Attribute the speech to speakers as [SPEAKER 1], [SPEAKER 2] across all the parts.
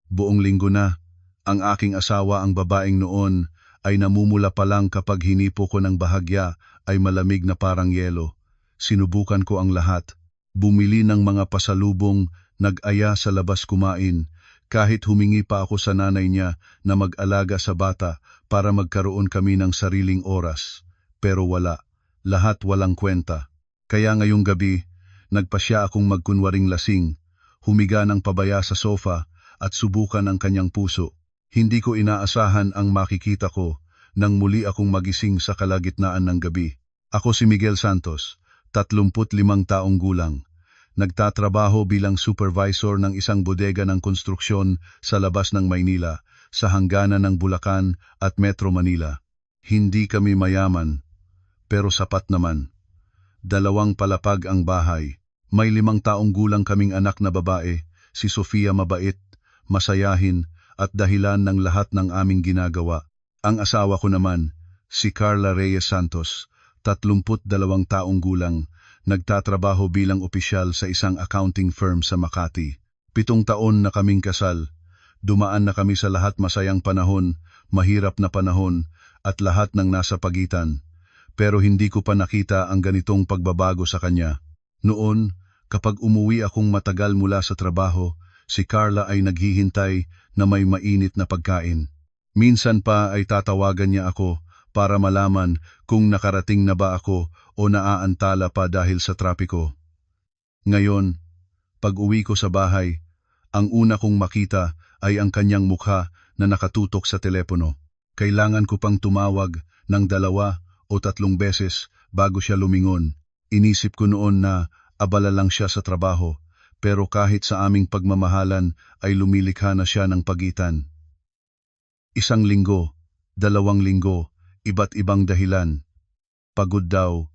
[SPEAKER 1] Buong linggo na. Ang aking asawa ang babaeng noon ay namumula pa lang kapag hinipo ko ng bahagya ay malamig na parang yelo. Sinubukan ko ang lahat. Bumili ng mga pasalubong, nag-aya sa labas kumain. Kahit humingi pa ako sa nanay niya na mag-alaga sa bata para magkaroon kami ng sariling oras. Pero wala. Lahat walang kwenta. Kaya ngayong gabi, nagpasya akong magkunwaring lasing. Humiga ng pabaya sa sofa at subukan ang kanyang puso. Hindi ko inaasahan ang makikita ko nang muli akong magising sa kalagitnaan ng gabi. Ako si Miguel Santos, 35 taong gulang. Nagtatrabaho bilang supervisor ng isang bodega ng konstruksyon sa labas ng Maynila, sa hangganan ng Bulacan at Metro Manila. Hindi kami mayaman, pero sapat naman. 2 palapag ang bahay. May 5 taong gulang kaming anak na babae, si Sofia mabait, masayahin, at dahilan ng lahat ng aming ginagawa. Ang asawa ko naman, si Carla Reyes Santos, 32 taong gulang, nagtatrabaho bilang opisyal sa isang accounting firm sa Makati. 7 taon na kaming kasal. Dumaan na kami sa lahat masayang panahon, mahirap na panahon, at lahat ng nasa pagitan. Pero hindi ko pa nakita ang ganitong pagbabago sa kanya. Noon, kapag umuwi akong matagal mula sa trabaho, si Carla ay naghihintay na may mainit na pagkain. Minsan pa ay tatawagan niya ako para malaman kung nakarating na ba ako o naaantala pa dahil sa trapiko. Ngayon, pag uwi ko sa bahay, ang una kong makita ay ang kanyang mukha na nakatutok sa telepono. Kailangan ko pang tumawag ng 2 o 3 beses bago siya lumingon. Inisip ko noon na abala lang siya sa trabaho, pero kahit sa aming pagmamahalan ay lumilikha na siya ng pagitan. 1 linggo, 2 linggo, iba't ibang dahilan. Pagod daw.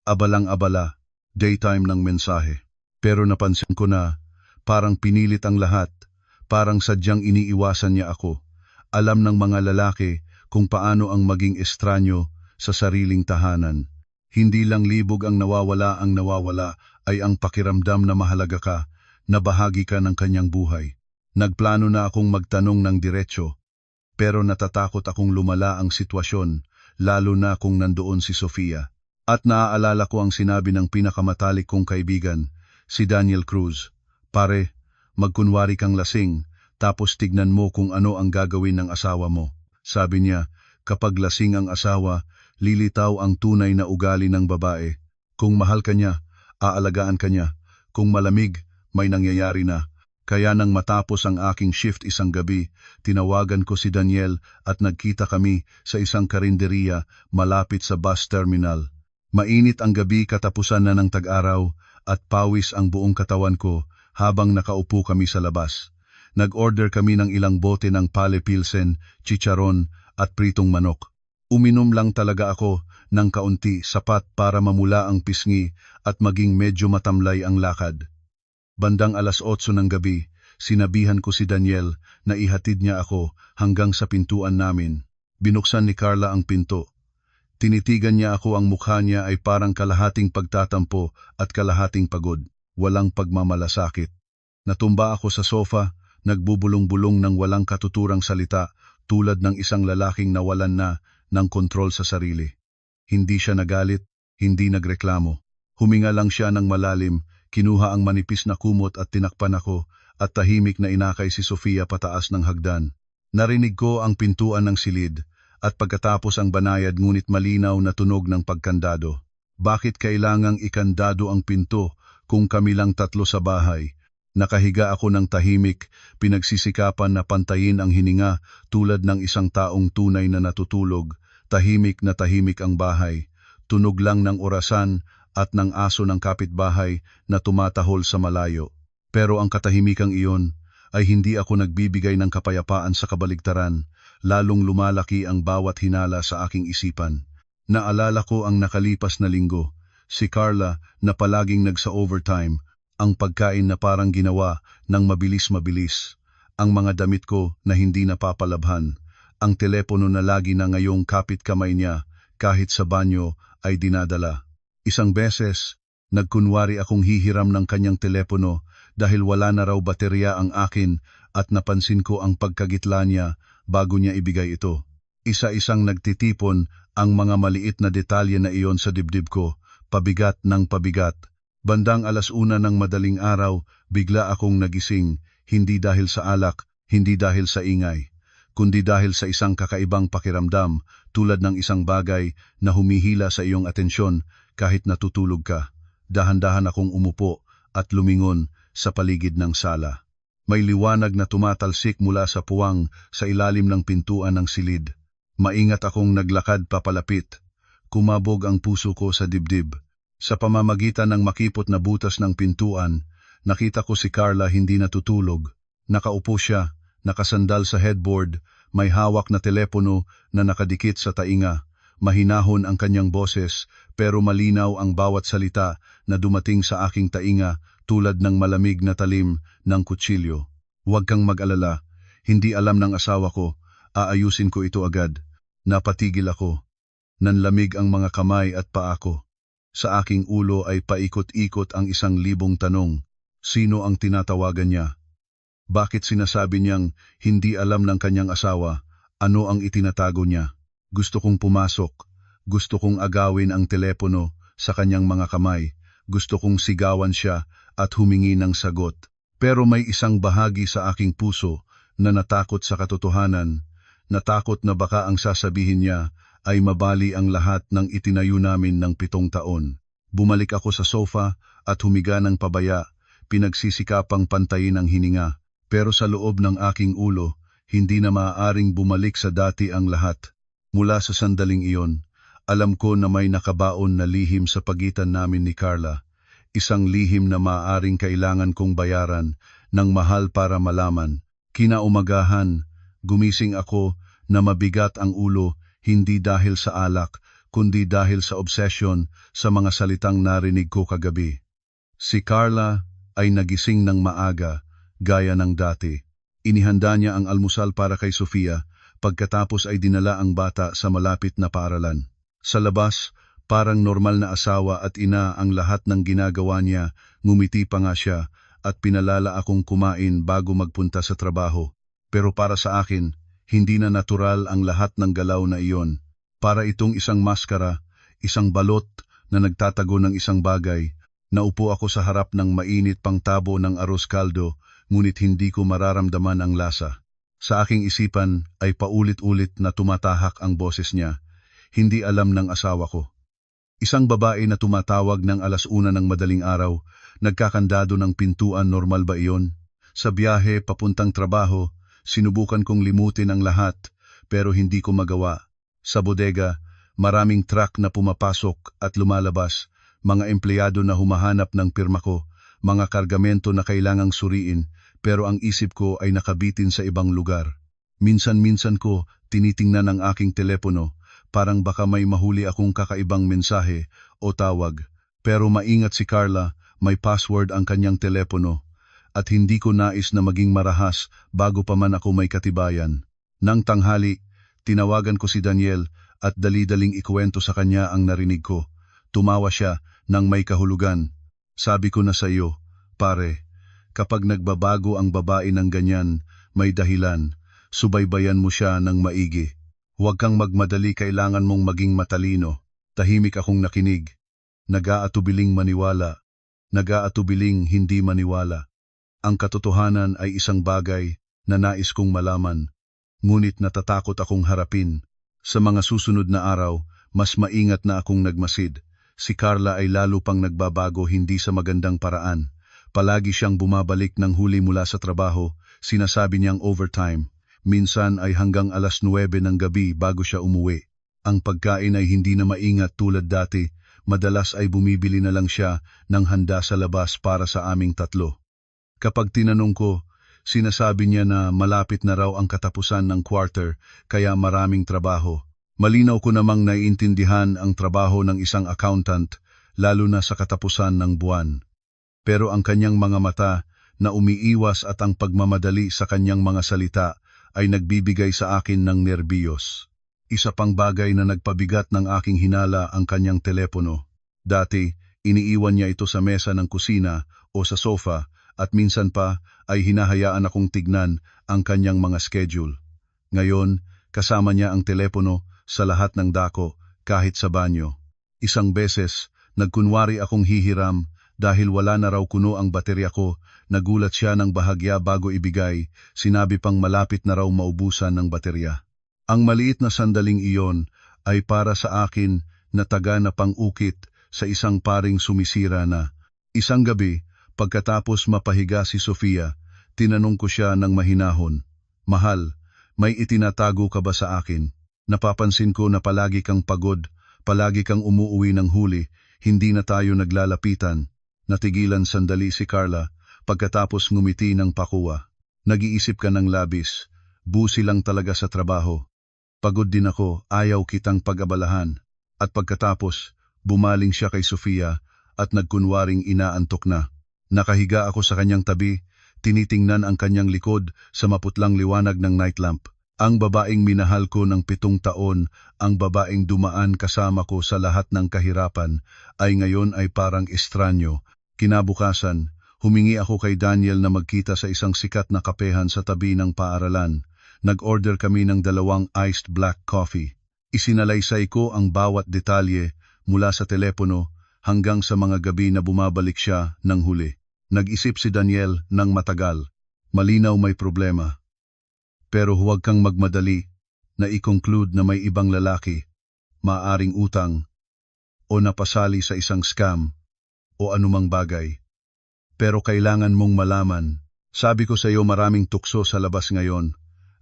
[SPEAKER 1] Abalang-abala, daytime ng mensahe. Pero napansin ko na, parang pinilit ang lahat, parang sadyang iniiwasan niya ako. Alam ng mga lalaki kung paano ang maging estranyo sa sariling tahanan. Hindi lang libog ang nawawala ay ang pakiramdam na mahalaga ka, na bahagi ka ng kanyang buhay. Nagplano na akong magtanong ng diretso, pero natatakot akong lumala ang sitwasyon, lalo na kung nandoon si Sofia. At naaalala ko ang sinabi ng pinakamatalik kong kaibigan, si Daniel Cruz. Pare, magkunwari kang lasing, tapos tignan mo kung ano ang gagawin ng asawa mo. Sabi niya, kapag lasing ang asawa, lilitaw ang tunay na ugali ng babae. Kung mahal ka niya, aalagaan ka niya. Kung malamig, may nangyayari na. Kaya nang matapos ang aking shift isang gabi, tinawagan ko si Daniel at nagkita kami sa isang karinderiya malapit sa bus terminal. Mainit ang gabi, katapusan na ng tag-araw, at pawis ang buong katawan ko habang nakaupo kami sa labas. Nag-order kami ng ilang bote ng Pale Pilsen, chicharon at pritong manok. Uminom lang talaga ako ng kaunti, sapat para mamula ang pisngi at maging medyo matamlay ang lakad. Bandang 8:00 ng gabi, sinabihan ko si Daniel na ihatid niya ako hanggang sa pintuan namin. Binuksan ni Carla ang pinto. Tinitigan niya ako, ang mukha niya ay parang kalahating pagtatampo at kalahating pagod, walang pagmamalasakit. Natumba ako sa sofa, nagbubulong-bulong ng walang katuturang salita, tulad ng isang lalaking nawalan na ng kontrol sa sarili. Hindi siya nagalit, hindi nagreklamo. Huminga lang siya ng malalim, kinuha ang manipis na kumot at tinakpan ako, at tahimik na inakay si Sofia pataas ng hagdan. Narinig ko ang pintuan ng silid, at pagkatapos ang banayad ngunit malinaw na tunog ng pagkandado. Bakit kailangang ikandado ang pinto kung kami lang 3 sa bahay? Nakahiga ako ng tahimik, pinagsisikapan na pantayin ang hininga tulad ng isang taong tunay na natutulog. Tahimik na tahimik ang bahay. Tunog lang ng orasan at ng aso ng kapitbahay na tumatahol sa malayo. Pero ang katahimikang iyon ay hindi ako nagbibigay ng kapayapaan, sa kabaligtaran, lalong lumalaki ang bawat hinala sa aking isipan. Naalala ko ang nakalipas na linggo, si Carla na palaging nagsa-overtime, ang pagkain na parang ginawa ng mabilis-mabilis, ang mga damit ko na hindi napapalabhan, ang telepono na lagi na ngayong kapit kamay niya, kahit sa banyo ay dinadala. Isang beses, nagkunwari akong hihiram ng kanyang telepono dahil wala na raw baterya ang akin at napansin ko ang pagkagitla niya bago niya ibigay ito. Isa-isang nagtitipon ang mga maliit na detalye na iyon sa dibdib ko, pabigat ng pabigat. Bandang 1:00 ng madaling araw, bigla akong nagising, hindi dahil sa alak, hindi dahil sa ingay, kundi dahil sa isang kakaibang pakiramdam, tulad ng isang bagay na humihila sa iyong atensyon kahit natutulog ka. Dahan-dahan akong umupo at lumingon sa paligid ng sala. May liwanag na tumatalsik mula sa puwang sa ilalim ng pintuan ng silid. Maingat akong naglakad papalapit. Kumabog ang puso ko sa dibdib. Sa pamamagitan ng makipot na butas ng pintuan, nakita ko si Carla hindi natutulog. Nakaupo siya, nakasandal sa headboard, may hawak na telepono na nakadikit sa tainga. Mahinahon ang kanyang boses, pero malinaw ang bawat salita na dumating sa aking tainga tulad ng malamig na talim ng kutsilyo. Huwag kang mag-alala, hindi alam ng asawa ko, aayusin ko ito agad. Napatigil ako. Nanlamig ang mga kamay at paa ko. Sa aking ulo ay paikot-ikot ang 1,000 tanong. Sino ang tinatawagan niya? Bakit sinasabi niyang hindi alam ng kanyang asawa? Ano ang itinatago niya? Gusto kong pumasok. Gusto kong agawin ang telepono sa kanyang mga kamay. Gusto kong sigawan siya at humingi ng sagot. Pero may isang bahagi sa aking puso na natakot sa katotohanan. Natakot na baka ang sasabihin niya ay mabali ang lahat ng itinayo namin ng 7 taon. Bumalik ako sa sofa at humiga ng pabaya, pinagsisikapang pantayin ang hininga. Pero sa loob ng aking ulo, hindi na maaaring bumalik sa dati ang lahat. Mula sa sandaling iyon, alam ko na may nakabaon na lihim sa pagitan namin ni Carla. Isang lihim na maaaring kailangan kong bayaran ng mahal para malaman. Kinaumagahan, gumising ako na mabigat ang ulo, hindi dahil sa alak, kundi dahil sa obsession sa mga salitang narinig ko kagabi. Si Carla ay nagising ng maaga, gaya ng dati. Inihanda niya ang almusal para kay Sofia, pagkatapos ay dinala ang bata sa malapit na paaralan. Sa labas, parang normal na asawa at ina ang lahat ng ginagawa niya, ngumiti pa nga siya at pinalala akong kumain bago magpunta sa trabaho. Pero para sa akin, hindi na natural ang lahat ng galaw na iyon. Para itong isang maskara, isang balot na nagtatago ng isang bagay. Naupo ako sa harap ng mainit pang tabo ng arroz caldo, ngunit hindi ko mararamdaman ang lasa. Sa aking isipan ay paulit-ulit na tumatahak ang boses niya. Hindi alam ng asawa ko. Isang babae na tumatawag ng 1:00 ng madaling araw, nagkakandado ng pintuan, normal ba iyon? Sa biyahe papuntang trabaho, sinubukan kong limutin ang lahat, pero hindi ko magawa. Sa bodega, maraming truck na pumapasok at lumalabas, mga empleyado na humahanap ng pirma ko, mga kargamento na kailangang suriin, pero ang isip ko ay nakabitin sa ibang lugar. Minsan-minsan ko tinitingnan ang aking telepono, parang baka may mahuli akong kakaibang mensahe o tawag. Pero maingat si Carla, may password ang kanyang telepono. At hindi ko nais na maging marahas bago pa man ako may katibayan. Nang tanghali, tinawagan ko si Daniel at dali-daling ikuwento sa kanya ang narinig ko. Tumawa siya nang may kahulugan. Sabi ko na sa iyo, pare, kapag nagbabago ang babae ng ganyan, may dahilan. Subaybayan mo siya ng maigi. Huwag kang magmadali, kailangan mong maging matalino. Tahimik akong nakinig. Nag-aatubiling maniwala. Nag-aatubiling hindi maniwala. Ang katotohanan ay isang bagay na nais kong malaman, ngunit natatakot akong harapin. Sa mga susunod na araw, mas maingat na akong nagmasid. Si Carla ay lalo pang nagbabago, hindi sa magandang paraan. Palagi siyang bumabalik ng huli mula sa trabaho, sinasabi niyang overtime. Minsan ay hanggang 9:00 ng gabi bago siya umuwi. Ang pagkain ay hindi na maingat tulad dati, madalas ay bumibili na lang siya ng handa sa labas para sa aming tatlo. Kapag tinanong ko, sinasabi niya na malapit na raw ang katapusan ng quarter, kaya maraming trabaho. Malinaw ko namang naiintindihan ang trabaho ng isang accountant, lalo na sa katapusan ng buwan. Pero ang kanyang mga mata na umiiwas at ang pagmamadali sa kanyang mga salita ay nagbibigay sa akin ng nerbiyos. Isa pang bagay na nagpabigat ng aking hinala ang kanyang telepono. Dati, iniiwan niya ito sa mesa ng kusina o sa sofa at minsan pa ay hinahayaan akong tignan ang kanyang mga schedule. Ngayon, kasama niya ang telepono sa lahat ng dako, kahit sa banyo. Isang beses, nagkunwari akong hihiram dahil wala na raw kuno ang baterya ko. Nagulat siya ng bahagya bago ibigay, sinabi pang malapit na raw maubusan ng baterya. Ang maliit na sandaling iyon ay para sa akin na taga na pang-ukit sa isang paring sumisira na. Isang gabi, pagkatapos mapahiga si Sofia, tinanong ko siya ng mahinahon, "Mahal, may itinatago ka ba sa akin? Napapansin ko na palagi kang pagod, palagi kang umuuwi ng huli, hindi na tayo naglalapitan." Natigilan sandali si Carla, pagkatapos ngumiti ng pakuwa. "Nag-iisip ka ng labis, busi lang talaga sa trabaho. Pagod din ako, ayaw kitang pag-abalahan." At pagkatapos, bumaling siya kay Sofia at nagkunwaring inaantok na. Nakahiga ako sa kanyang tabi, tinitingnan ang kanyang likod sa maputlang liwanag ng nightlamp. Ang babaeng minahal ko ng 7 taon, ang babaeng dumaan kasama ko sa lahat ng kahirapan, ay ngayon ay parang estranyo. Kinabukasan, humingi ako kay Daniel na magkita sa isang sikat na kapehan sa tabi ng paaralan. Nag-order kami ng 2 iced black coffee. Isinalaysay ko ang bawat detalye mula sa telepono hanggang sa mga gabi na bumabalik siya ng huli. Nag-isip si Daniel ng matagal. Malinaw may problema. Pero huwag kang magmadali na i-conclude na may ibang lalaki, maaring utang, o napasali sa isang scam, o anumang bagay. Pero kailangan mong malaman, sabi ko sa iyo maraming tukso sa labas ngayon,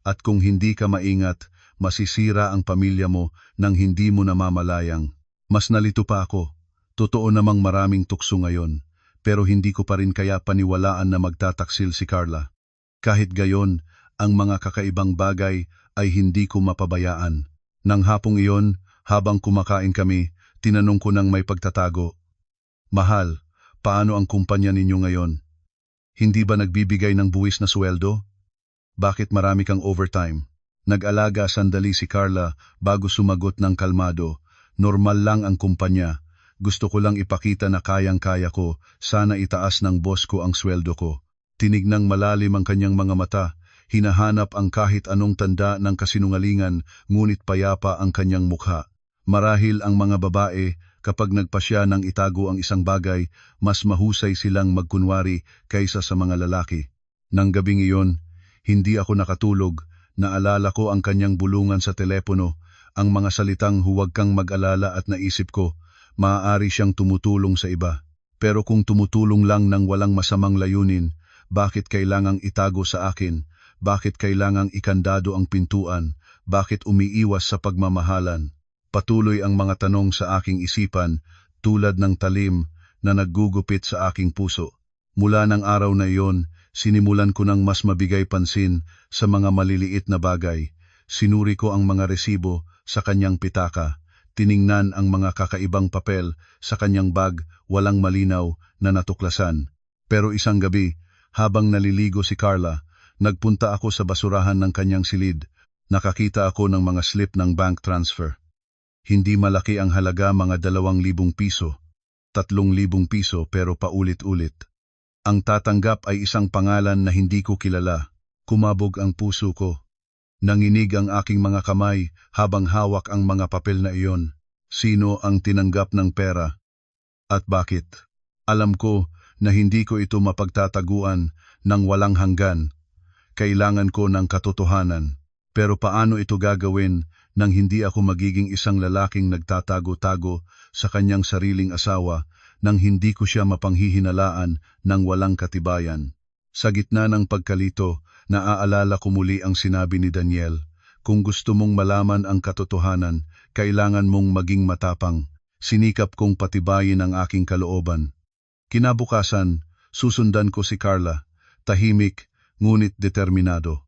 [SPEAKER 1] at kung hindi ka maingat, masisira ang pamilya mo nang hindi mo namamalayang. Mas nalito pa ako, totoo namang maraming tukso ngayon, pero hindi ko pa rin kaya paniwalaan na magtataksil si Carla. Kahit gayon, ang mga kakaibang bagay ay hindi ko mapabayaan. Nang hapong iyon, habang kumakain kami, tinanong ko ng may pagtatago, "Mahal, paano ang kumpanya ninyo ngayon? Hindi ba nagbibigay ng buwis na sweldo? Bakit marami kang overtime?" Nag-alaga sandali si Carla bago sumagot ng kalmado, "Normal lang ang kumpanya. Gusto ko lang ipakita na kayang-kaya ko, sana itaas ng boss ko ang sweldo ko." Tinignang malalim ang kanyang mga mata, hinahanap ang kahit anong tanda ng kasinungalingan, ngunit payapa ang kanyang mukha. Marahil ang mga babae, kapag nagpasya ng itago ang isang bagay, mas mahusay silang magkunwari kaysa sa mga lalaki. Nang gabing iyon, hindi ako nakatulog. Naalala ko ang kanyang bulungan sa telepono, ang mga salitang "huwag kang mag-alala" at naisip ko, maaari siyang tumutulong sa iba. Pero kung tumutulong lang ng walang masamang layunin, bakit kailangang itago sa akin? Bakit kailangang ikandado ang pintuan? Bakit umiiwas sa pagmamahalan? Patuloy ang mga tanong sa aking isipan, tulad ng talim na naggugupit sa aking puso. Mula ng araw na iyon, sinimulan ko ng mas mabigay pansin sa mga maliliit na bagay. Sinuri ko ang mga resibo sa kanyang pitaka. Tiningnan ang mga kakaibang papel sa kanyang bag, walang malinaw na natuklasan. Pero isang gabi, habang naliligo si Carla, nagpunta ako sa basurahan ng kanyang silid. Nakakita ako ng mga slip ng bank transfer. Hindi malaki ang halaga, mga 2,000 piso, 3,000 piso, pero paulit-ulit. Ang tatanggap ay isang pangalan na hindi ko kilala. Kumabog ang puso ko. Nanginig ang aking mga kamay habang hawak ang mga papel na iyon. Sino ang tinanggap ng pera? At bakit? Alam ko na hindi ko ito mapagtataguan ng walang hanggan. Kailangan ko ng katotohanan. Pero paano ito gagawin nang hindi ako magiging isang lalaking nagtatago-tago sa kanyang sariling asawa, nang hindi ko siya mapanghihinalaan ng walang katibayan? Sa gitna ng pagkalito, naaalala ko muli ang sinabi ni Daniel, "Kung gusto mong malaman ang katotohanan, kailangan mong maging matapang." Sinikap kong patibayin ang aking kalooban. Kinabukasan, susundan ko si Carla, tahimik ngunit determinado.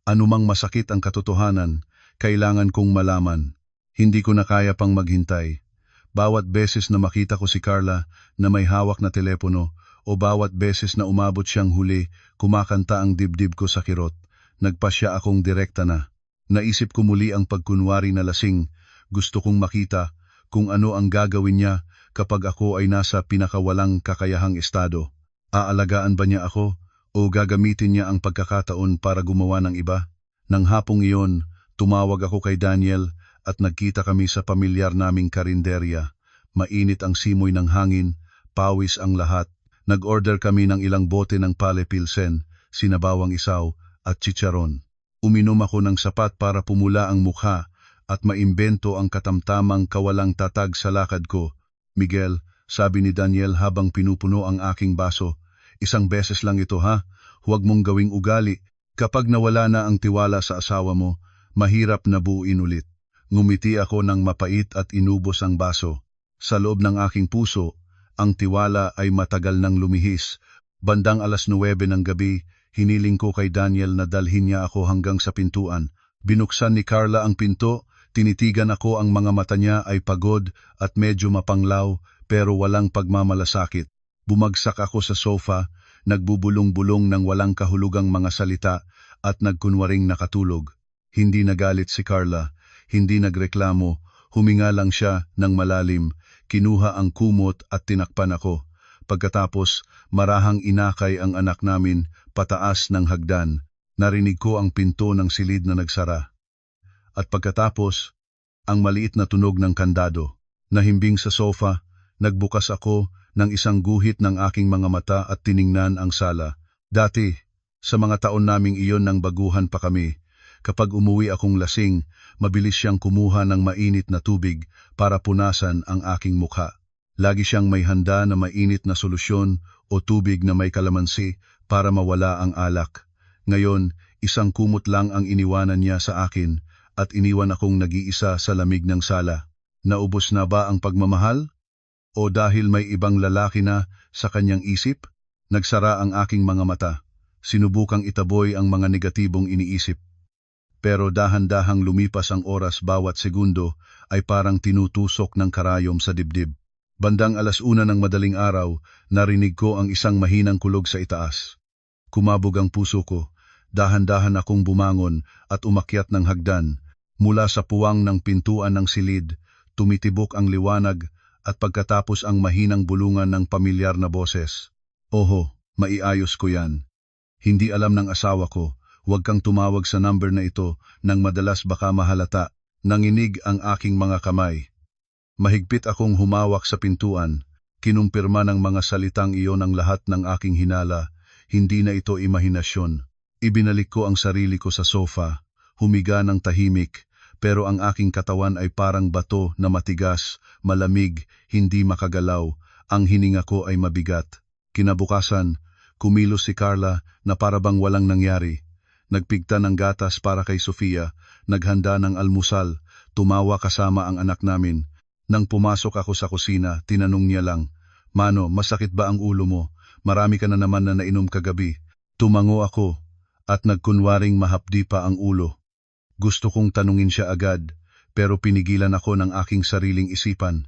[SPEAKER 1] Anumang masakit ang katotohanan, kailangan kong malaman. Hindi ko na kaya pang maghintay. Bawat beses na makita ko si Carla na may hawak na telepono, o bawat beses na umabot siyang huli, kumakanta ang dibdib ko sa kirot. Nagpasya akong direkta na. Naisip ko muli ang pagkunwari na lasing. Gusto kong makita kung ano ang gagawin niya kapag ako ay nasa pinakawalang kakayahang estado. Aalagaan ba niya ako o gagamitin niya ang pagkakataon para gumawa ng iba? Nang hapong iyon, tumawag ako kay Daniel at nagkita kami sa pamilyar naming karinderya. Mainit ang simoy ng hangin, pawis ang lahat. Nag-order kami ng ilang bote ng Pale Pilsen, sinabawang isaw at chicharon. Uminom ako ng sapat para pumula ang mukha at maimbento ang katamtamang kawalang tatag sa lakad ko. Miguel, sabi ni Daniel habang pinupuno ang aking baso, isang beses lang ito ha, huwag mong gawing ugali. Kapag nawala na ang tiwala sa asawa mo, mahirap na buuin ulit. Ngumiti ako ng mapait at inubos ang baso. Sa loob ng aking puso, ang tiwala ay matagal nang lumihis. Bandang 9:00 ng gabi, hiniling ko kay Daniel na dalhin niya ako hanggang sa pintuan. Binuksan ni Carla ang pinto, tinitigan ako, ang mga mata niya ay pagod at medyo mapanglaw pero walang pagmamalasakit. Bumagsak ako sa sofa, nagbubulong-bulong ng walang kahulugang mga salita at nagkunwaring nakatulog. Hindi nagalit si Carla, hindi nagreklamo, huminga lang siya ng malalim, kinuha ang kumot at tinakpan ako. Pagkatapos, marahang inakay ang anak namin pataas ng hagdan. Narinig ko ang pinto ng silid na nagsara. At pagkatapos, ang maliit na tunog ng kandado. Nahimbing sa sofa, nagbukas ako ng isang guhit ng aking mga mata at tiningnan ang sala. Dati, sa mga taon naming iyon nang baguhan pa kami, kapag umuwi akong lasing, mabilis siyang kumuha ng mainit na tubig para punasan ang aking mukha. Lagi siyang may handa na mainit na solusyon o tubig na may kalamansi para mawala ang alak. Ngayon, isang kumot lang ang iniwanan niya sa akin at iniwan akong nag-iisa sa lamig ng sala. Naubos na ba ang pagmamahal? O dahil may ibang lalaki na sa kanyang isip? Nagsara ang aking mga mata. Sinubukang itaboy ang mga negatibong iniisip. Pero dahan-dahang lumipas ang oras, bawat segundo ay parang tinutusok ng karayom sa dibdib. Bandang 1:00 ng madaling araw, narinig ko ang isang mahinang kulog sa itaas. Kumabog ang puso ko. Dahan-dahan akong bumangon at umakyat ng hagdan. Mula sa puwang ng pintuan ng silid, tumitibok ang liwanag at pagkatapos ang mahinang bulungan ng pamilyar na boses. Oho, maiayos ko yan. Hindi alam ng asawa ko, huwag kang tumawag sa number na ito nang madalas baka mahalata. Nanginig ang aking mga kamay. Mahigpit akong humawak sa pintuan. Kinumpirma ng mga salitang iyon ang lahat ng aking hinala. Hindi na ito imahinasyon. Ibinalik ko ang sarili ko sa sofa, humiga ng tahimik, pero ang aking katawan ay parang bato na matigas, malamig, hindi makagalaw. Ang hininga ko ay mabigat. Kinabukasan, kumilos si Carla na parabang walang nangyari. Nagpigta ng gatas para kay Sofia, naghanda ng almusal, tumawa kasama ang anak namin. Nang pumasok ako sa kusina, tinanong niya lang, Mano, masakit ba ang ulo mo? Marami ka na naman na nainom kagabi. Tumango ako at nagkunwaring mahapdi pa ang ulo. Gusto kong tanungin siya agad, pero pinigilan ako ng aking sariling isipan.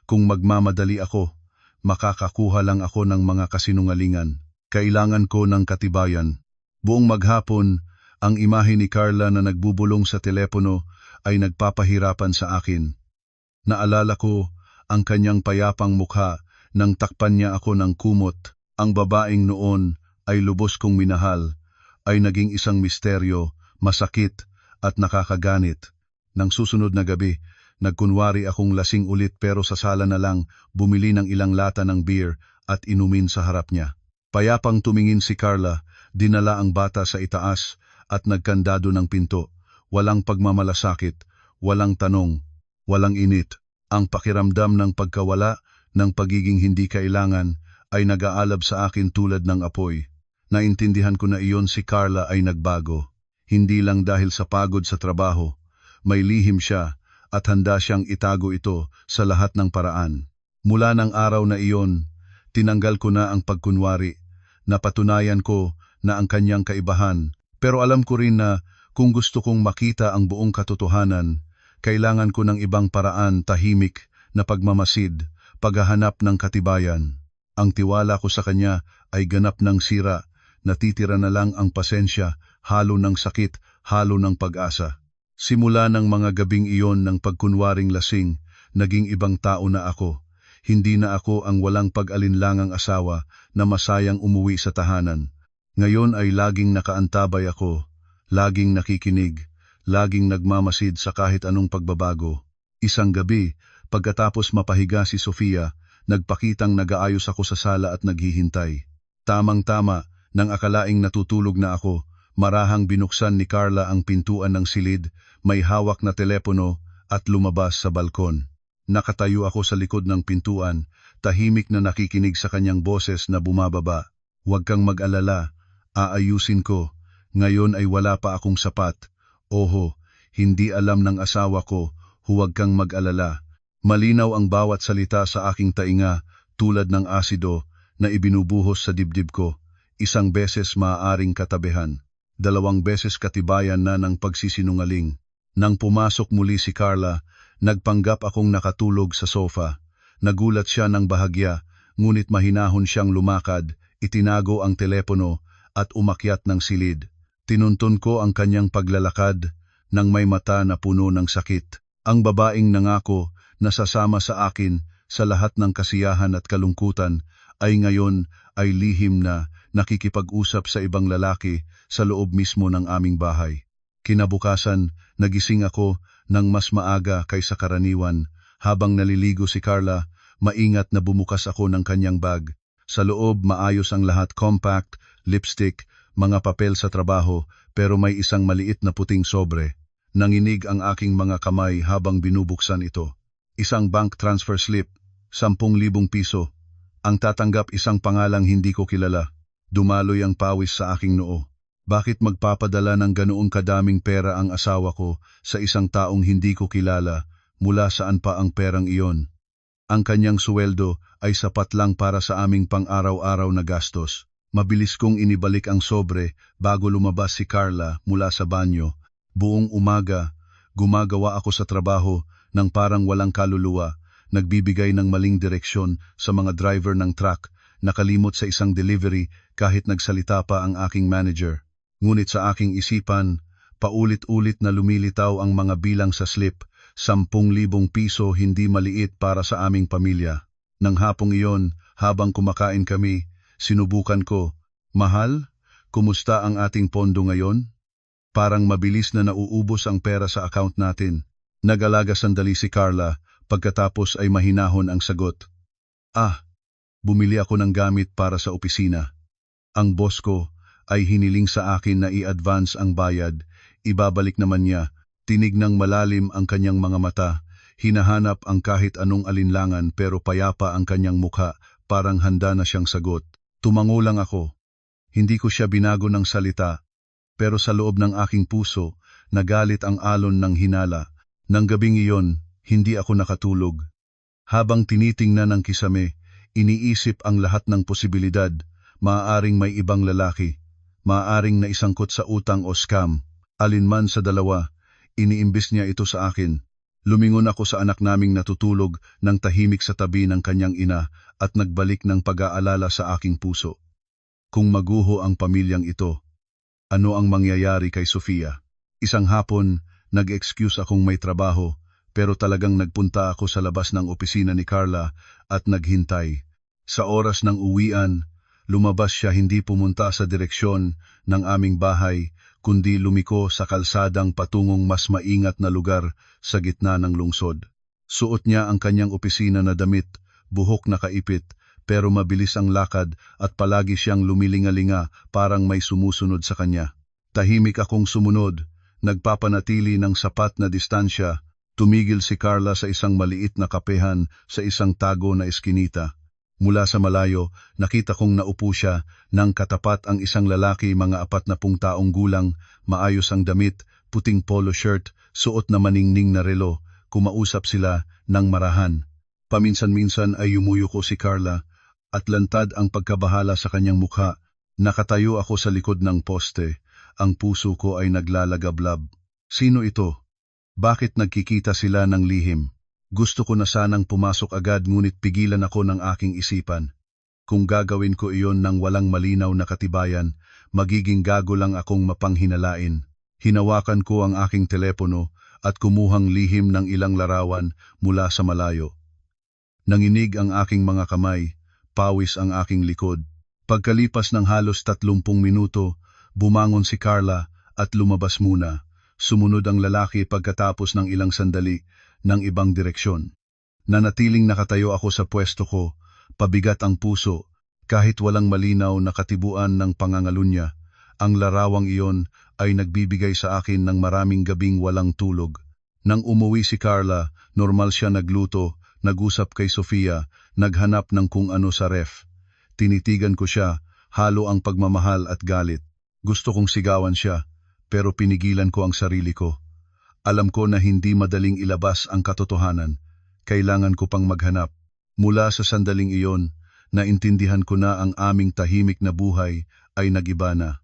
[SPEAKER 1] Kung magmamadali ako, makakakuha lang ako ng mga kasinungalingan. Kailangan ko ng katibayan. Buong maghapon, ang imahe ni Carla na nagbubulong sa telepono ay nagpapahirapan sa akin. Naalala ko ang kanyang payapang mukha nang takpan niya ako ng kumot. Ang babaeng noon ay lubos kong minahal, ay naging isang misteryo, masakit at nakakaganit. Nang susunod na gabi, nagkunwari akong lasing ulit pero sa sala na lang bumili ng ilang lata ng beer at inumin sa harap niya. Payapang tumingin si Carla, dinala ang bata sa itaas at nagkandado ng pinto. Walang pagmamalasakit, walang tanong, walang init. Ang pakiramdam ng pagkawala, ng pagiging hindi kailangan, ay nag-aalab sa akin tulad ng apoy. Naintindihan ko na iyon, si Carla ay nagbago. Hindi lang dahil sa pagod sa trabaho, may lihim siya at handa siyang itago ito sa lahat ng paraan. Mula ng araw na iyon, tinanggal ko na ang pagkunwari. Napatunayan ko na ang kanyang kaibahan, pero alam ko rin na kung gusto kong makita ang buong katotohanan, kailangan ko ng ibang paraan, tahimik na pagmamasid, paghahanap ng katibayan. Ang tiwala ko sa kanya ay ganap ng sira, natitira na lang ang pasensya, halo ng sakit, halo ng pag-asa. Simula ng mga gabing iyon ng pagkunwaring lasing, naging ibang tao na ako. Hindi na ako ang walang pag-alinlangang asawa na masayang umuwi sa tahanan. Ngayon ay laging nakaantabay ako, laging nakikinig, laging nagmamasid sa kahit anong pagbabago. Isang gabi, pagkatapos mapahiga si Sofia, nagpakitang nag-aayos ako sa sala at naghihintay. Tamang-tama, nang akalaing natutulog na ako, marahang binuksan ni Carla ang pintuan ng silid, may hawak na telepono at lumabas sa balkon. Nakatayo ako sa likod ng pintuan, tahimik na nakikinig sa kanyang boses na bumababa. Huwag kang mag-alala, aayusin ko. Ngayon ay wala pa akong sapat. Oho, hindi alam ng asawa ko, huwag kang mag-alala. Malinaw ang bawat salita sa aking tainga, tulad ng asido na ibinubuhos sa dibdib ko. Isang beses maaaring katabihan, 2 beses katibayan na ng pagsisinungaling. Nang pumasok muli si Carla, nagpanggap akong nakatulog sa sofa. Nagulat siya ng bahagya, ngunit mahinahon siyang lumakad, itinago ang telepono at umakyat ng silid. Tinuntun ko ang kanyang paglalakad nang may mata na puno ng sakit. Ang babaeng nangako na sasama sa akin sa lahat ng kasiyahan at kalungkutan ay ngayon ay lihim na nakikipag-usap sa ibang lalaki sa loob mismo ng aming bahay. Kinabukasan, nagising ako ng mas maaga kaysa karaniwan. Habang naliligo si Carla, maingat na bumukas ako ng kanyang bag. Sa loob maayos ang lahat, compact, lipstick, mga papel sa trabaho, pero may isang maliit na puting sobre. Nanginig ang aking mga kamay habang binubuksan ito. Isang bank transfer slip, 10,000 piso. Ang tatanggap isang pangalang hindi ko kilala. Dumaloy ang pawis sa aking noo. Bakit magpapadala ng ganoong kadaming pera ang asawa ko sa isang taong hindi ko kilala, mula saan pa ang perang iyon? Ang kanyang suweldo ay sapat lang para sa aming pang-araw-araw na gastos. Mabilis kong inibalik ang sobre bago lumabas si Carla mula sa banyo. Buong umaga, gumagawa ako sa trabaho ng parang walang kaluluwa, nagbibigay ng maling direksyon sa mga driver ng truck, nakalimot sa isang delivery kahit nagsalita pa ang aking manager. Ngunit sa aking isipan, paulit-ulit na lumilitaw ang mga bilang sa slip, 10,000 piso hindi maliit para sa aming pamilya. Nang hapong iyon, habang kumakain kami, sinubukan ko, "Mahal, kumusta ang ating pondo ngayon?" Parang mabilis na nauubos ang pera sa account natin. Nag-alaga sandali si Carla, pagkatapos ay mahinahon ang sagot. Bumili ako ng gamit para sa opisina. Ang boss ko ay hiniling sa akin na i-advance ang bayad, ibabalik naman niya. Tinignan malalim ang kanyang mga mata, hinahanap ang kahit anong alinlangan pero payapa ang kanyang mukha, parang handa na siyang sagot. Tumango lang ako. Hindi ko siya binago ng salita, pero sa loob ng aking puso, nagalit ang alon ng hinala. Nang gabing iyon, hindi ako nakatulog. Habang tinitingnan ang kisame, iniisip ang lahat ng posibilidad. Maaaring may ibang lalaki, maaaring naisangkot sa utang o scam. Alinman sa dalawa, iniimbis niya ito sa akin. Lumingon ako sa anak naming natutulog ng tahimik sa tabi ng kanyang ina at nagbalik ng pag-aalala sa aking puso. Kung maguho ang pamilyang ito, ano ang mangyayari kay Sofia? Isang hapon, nag-excuse akong may trabaho, pero talagang nagpunta ako sa labas ng opisina ni Carla at naghintay. Sa oras ng uwian, lumabas siya, hindi pumunta sa direksyon ng aming bahay, kundi lumiko sa kalsadang patungong mas maingat na lugar sa gitna ng lungsod. Suot niya ang kanyang opisina na damit, buhok na kaipit, pero mabilis ang lakad at palagi siyang lumilingalinga parang may sumusunod sa kanya. Tahimik akong sumunod, nagpapanatili ng sapat na distansya. Tumigil si Carla sa isang maliit na kapehan sa isang tago na eskinita. Mula sa malayo, nakita kong naupo siya nang katapat ang isang lalaki, mga 40 taong gulang, maayos ang damit, puting polo shirt, suot na maningning na relo. Kumausap sila ng marahan. Paminsan-minsan ay yumuyuko si Carla at lantad ang pagkabahala sa kanyang mukha. Nakatayo ako sa likod ng poste, ang puso ko ay naglalagablab. Sino ito? Bakit nagkikita sila ng lihim? Gusto ko na sanang pumasok agad, ngunit pigilan ako ng aking isipan. Kung gagawin ko iyon ng walang malinaw na katibayan, magiging gago lang akong mapanghinalain. Hinawakan ko ang aking telepono at kumuhang lihim ng ilang larawan mula sa malayo. Nanginig ang aking mga kamay, pawis ang aking likod. Pagkalipas ng halos 30 minuto, bumangon si Carla at lumabas muna. Sumunod ang lalaki pagkatapos ng ilang sandali ng ibang direksyon. Nanatiling nakatayo ako sa pwesto ko, pabigat ang puso, kahit walang malinaw na katibuan ng pangangalunya. Ang larawang iyon ay nagbibigay sa akin ng maraming gabing walang tulog. Nang umuwi si Carla, normal siya nagluto, nag-usap kay Sofia, naghanap ng kung ano sa ref. Tinitigan ko siya, halo ang pagmamahal at galit. Gusto kong sigawan siya, pero pinigilan ko ang sarili ko. Alam ko na hindi madaling ilabas ang katotohanan. Kailangan ko pang maghanap. Mula sa sandaling iyon, naintindihan ko na ang aming tahimik na buhay ay nagiba na.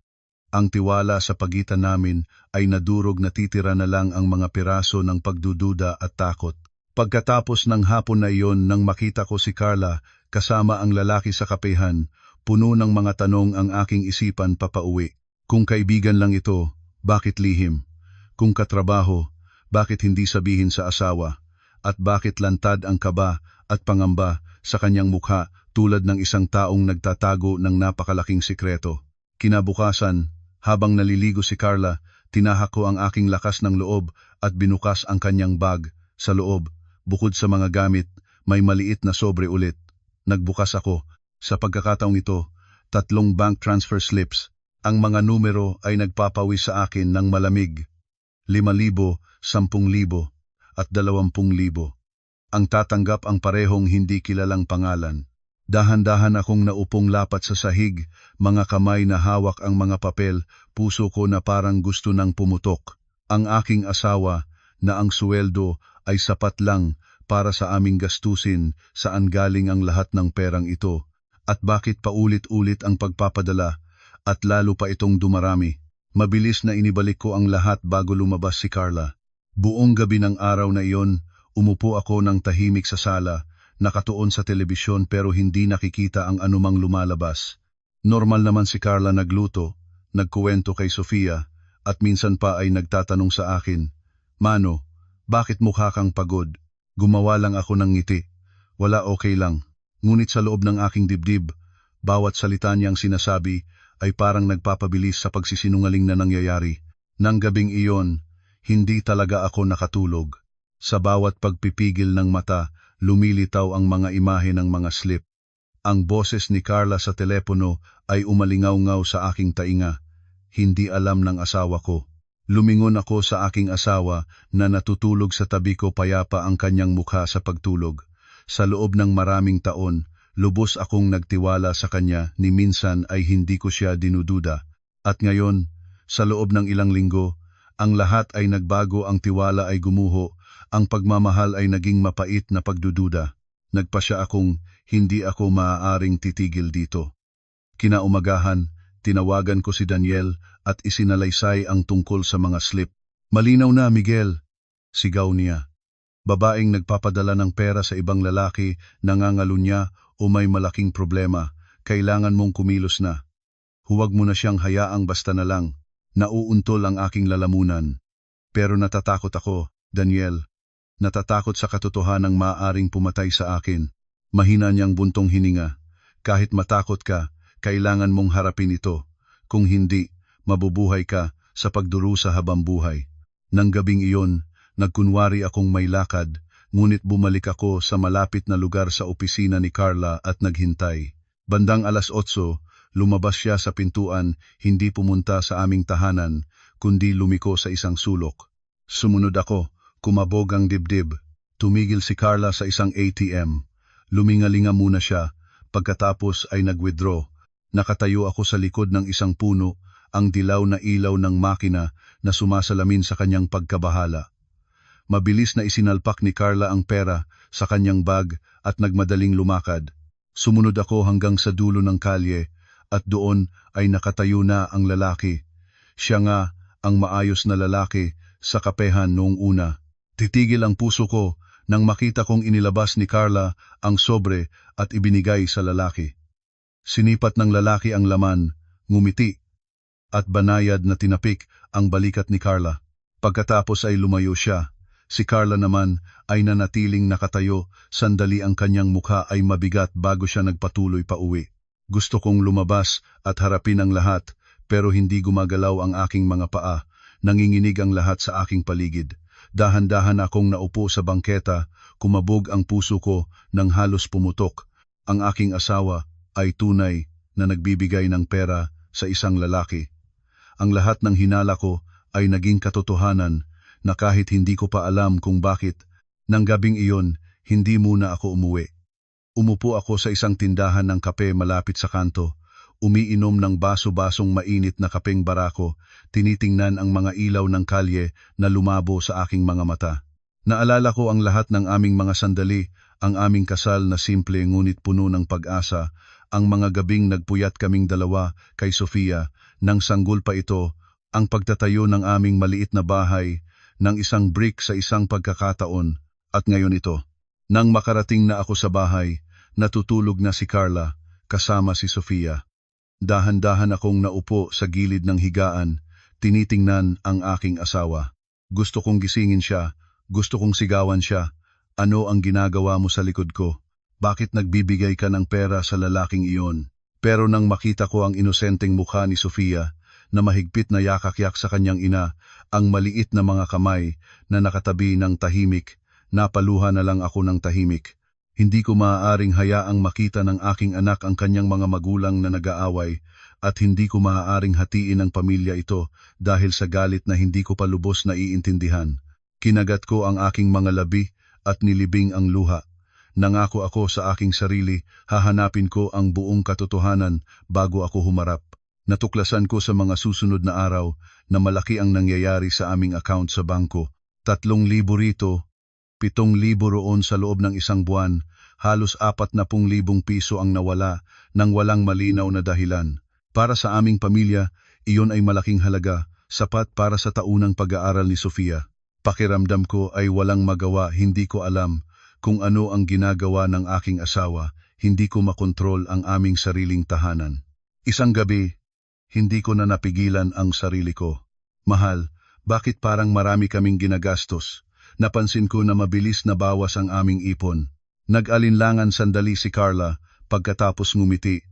[SPEAKER 1] Ang tiwala sa pagitan namin ay nadurog, natitira na lang ang mga piraso ng pagdududa at takot. Pagkatapos ng hapon na iyon, nang makita ko si Carla kasama ang lalaki sa kapehan, puno ng mga tanong ang aking isipan papauwi. Kung kaibigan lang ito, bakit lihim? Kung katrabaho, bakit hindi sabihin sa asawa? At bakit lantad ang kaba at pangamba sa kanyang mukha tulad ng isang taong nagtatago ng napakalaking sikreto? Kinabukasan, habang naliligo si Carla, tinahak ko ang aking lakas ng loob at binukas ang kanyang bag. Sa loob, bukod sa mga gamit, may maliit na sobre ulit. Nagbukas ako. Sa pagkakataong ito, 3 bank transfer slips. Ang mga numero ay nagpapawis sa akin ng malamig. 5,000, 10,000, at 20,000. Ang tatanggap ang parehong hindi kilalang pangalan. Dahan-dahan akong naupong lapat sa sahig, mga kamay na hawak ang mga papel, puso ko na parang gusto nang pumutok. Ang aking asawa, na ang suweldo ay sapat lang para sa aming gastusin, saan galing ang lahat ng perang ito? At bakit paulit-ulit ang pagpapadala? At lalo pa itong dumarami. Mabilis na inibalik ko ang lahat bago lumabas si Carla. Buong gabi ng araw na iyon, umupo ako ng tahimik sa sala, nakatuon sa telebisyon pero hindi nakikita ang anumang lumalabas. Normal naman si Carla nagluto, nagkuwento kay Sofia, at minsan pa ay nagtatanong sa akin, "Mano, bakit mukha kang pagod?" Gumawa lang ako ng ngiti. Wala, okay lang. Ngunit sa loob ng aking dibdib, bawat salita niyang sinasabi ay parang nagpapabilis sa pagsisinungaling na nangyayari. Nang gabing iyon, hindi talaga ako nakatulog. Sa bawat pagpipigil ng mata, lumilitaw ang mga imahe ng mga slip. Ang boses ni Carla sa telepono ay umalingaw-ngaw sa aking tainga. Hindi alam ng asawa ko. Lumingon ako sa aking asawa na natutulog sa tabi ko, payapa ang kanyang mukha sa pagtulog. Sa loob ng maraming taon, lubos akong nagtiwala sa kanya, ni minsan ay hindi ko siya dinududa. At ngayon, sa loob ng ilang linggo, ang lahat ay nagbago, ang tiwala ay gumuho, ang pagmamahal ay naging mapait na pagdududa. Nagpasya akong hindi ako maaaring titigil dito. Kinaumagahan, tinawagan ko si Daniel at isinalaysay ang tungkol sa mga slip. "Malinaw na, Miguel," sigaw niya. "Babaeng nagpapadala ng pera sa ibang lalaki, nangangalunya o may malaking problema. Kailangan mong kumilos na. Huwag mo na siyang hayaang basta na lang." Nauuntol ang aking lalamunan. Pero natatakot ako, Daniel. Natatakot sa katotohanang maaaring pumatay sa akin. Mahina niyang buntong hininga. "Kahit matakot ka, kailangan mong harapin ito. Kung hindi, mabubuhay ka sa pagdurusa habang buhay." Nang gabing iyon, nagkunwari akong may lakad, ngunit bumalik ako sa malapit na lugar sa opisina ni Carla at naghintay. Bandang 8:00, lumabas siya sa pintuan, hindi pumunta sa aming tahanan, kundi lumiko sa isang sulok. Sumunod ako, kumabog ang dibdib. Tumigil si Carla sa isang ATM. Lumingalinga muna siya, pagkatapos ay nag-withdraw. Nakatayo ako sa likod ng isang puno, ang dilaw na ilaw ng makina na sumasalamin sa kanyang pagkabahala. Mabilis na isinalpak ni Carla ang pera sa kanyang bag at nagmadaling lumakad. Sumunod ako hanggang sa dulo ng kalye at doon ay nakatayo na ang lalaki. Siya nga ang maayos na lalaki sa kapehan noong una. Titigil ang puso ko nang makita kong inilabas ni Carla ang sobre at ibinigay sa lalaki. Sinipat ng lalaki ang laman, ngumiti, at banayad na tinapik ang balikat ni Carla. Pagkatapos ay lumayo siya. Si Carla naman ay nanatiling nakatayo, sandali ang kanyang mukha ay mabigat bago siya nagpatuloy pa uwi. Gusto kong lumabas at harapin ang lahat, pero hindi gumagalaw ang aking mga paa. Nanginginig ang lahat sa aking paligid. Dahan-dahan akong naupo sa bangketa, kumabog ang puso ko nang halos pumutok. Ang aking asawa ay tunay na nagbibigay ng pera sa isang lalaki. Ang lahat ng hinala ko ay naging katotohanan na kahit hindi ko pa alam kung bakit, nang gabing iyon, hindi muna ako umuwi. Umupo ako sa isang tindahan ng kape malapit sa kanto, umiinom ng baso-basong mainit na kapeng barako, tinitingnan ang mga ilaw ng kalye na lumabo sa aking mga mata. Naalala ko ang lahat ng aming mga sandali, ang aming kasal na simple ngunit puno ng pag-asa, ang mga gabing nagpuyat kaming dalawa kay Sofia, nang sanggol pa ito, ang pagtatayo ng aming maliit na bahay, ng isang brick sa isang pagkakataon, at ngayon ito. Nang makarating na ako sa bahay, natutulog na si Carla, kasama si Sofia. Dahan-dahan akong naupo sa gilid ng higaan, tinitingnan ang aking asawa. Gusto kong gisingin siya, gusto kong sigawan siya. Ano ang ginagawa mo sa likod ko? Bakit nagbibigay ka ng pera sa lalaking iyon? Pero nang makita ko ang inosenteng mukha ni Sofia, na mahigpit na yakak-yak sa kanyang ina, ang maliit na mga kamay na nakatabi ng tahimik, napaluha na lang ako ng tahimik. Hindi ko maaaring hayaang makita ng aking anak ang kanyang mga magulang na nag-aaway, at hindi ko maaaring hatiin ang pamilya ito dahil sa galit na hindi ko pa lubos na iintindihan. Kinagat ko ang aking mga labi at nilibing ang luha. Nangako ako sa aking sarili, hahanapin ko ang buong katotohanan bago ako humarap. Natuklasan ko sa mga susunod na araw na malaki ang nangyayari sa aming account sa bangko. 3,000 rito, 7,000 roon sa loob ng isang buwan, halos 40,000 piso ang nawala nang walang malinaw na dahilan. Para sa aming pamilya, iyon ay malaking halaga, sapat para sa taunang pag-aaral ni Sofia. Pakiramdam ko ay walang magawa, hindi ko alam kung ano ang ginagawa ng aking asawa, hindi ko makontrol ang aming sariling tahanan. Isang gabi, hindi ko na napigilan ang sarili ko. Mahal, bakit parang marami kaming ginagastos? Napansin ko na mabilis na bawas ang aming ipon. Nag-alinlangan sandali si Carla pagkatapos ngumiti.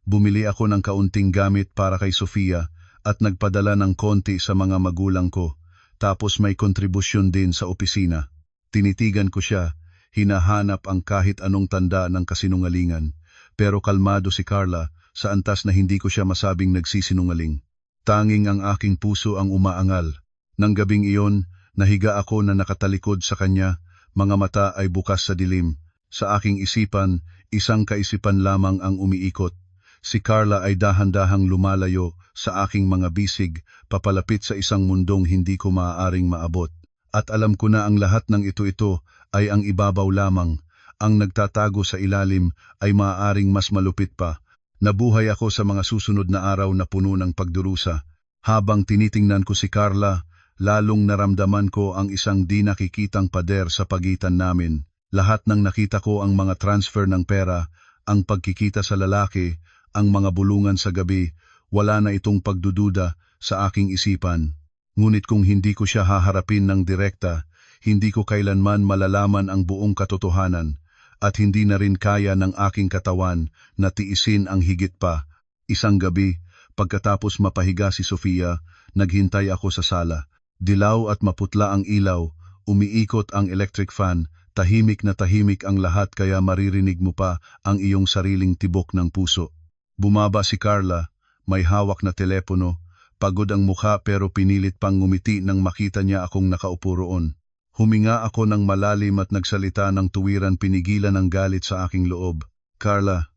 [SPEAKER 1] Bumili ako ng kaunting gamit para kay Sofia at nagpadala ng konti sa mga magulang ko. Tapos may kontribusyon din sa opisina. Tinitigan ko siya, hinahanap ang kahit anong tanda ng kasinungalingan. Pero kalmado si Carla, sa antas na hindi ko siya masabing nagsisinungaling. Tanging ang aking puso ang umaangal. Nang gabing iyon, nahiga ako na nakatalikod sa kanya, mga mata ay bukas sa dilim. Sa aking isipan, isang kaisipan lamang ang umiikot. Si Carla ay dahan-dahang lumalayo sa aking mga bisig, papalapit sa isang mundong hindi ko maaaring maabot. At alam ko na ang lahat ng ito ay ang ibabaw lamang. Ang nagtatago sa ilalim ay maaaring mas malupit pa. Nabuhay ako sa mga susunod na araw na puno ng pagdurusa. Habang tinitingnan ko si Carla, lalong naramdaman ko ang isang di nakikitang pader sa pagitan namin. Lahat ng nakita ko ang mga transfer ng pera, ang pagkikita sa lalaki, ang mga bulungan sa gabi, wala na itong pagdududa sa aking isipan. Ngunit kung hindi ko siya haharapin ng direkta, hindi ko kailanman malalaman ang buong katotohanan, at hindi na rin kaya ng aking katawan na tiisin ang higit pa. Isang gabi, pagkatapos mapahiga si Sofia, naghintay ako sa sala. Dilaw at maputla ang ilaw, umiikot ang electric fan, tahimik na tahimik ang lahat kaya maririnig mo pa ang iyong sariling tibok ng puso. Bumaba si Carla, may hawak na telepono, pagod ang mukha pero pinilit pang ngumiti nang makita niya akong nakaupo roon. Huminga ako ng malalim at nagsalita ng tuwiran, pinigilan ang galit sa aking loob. Carla,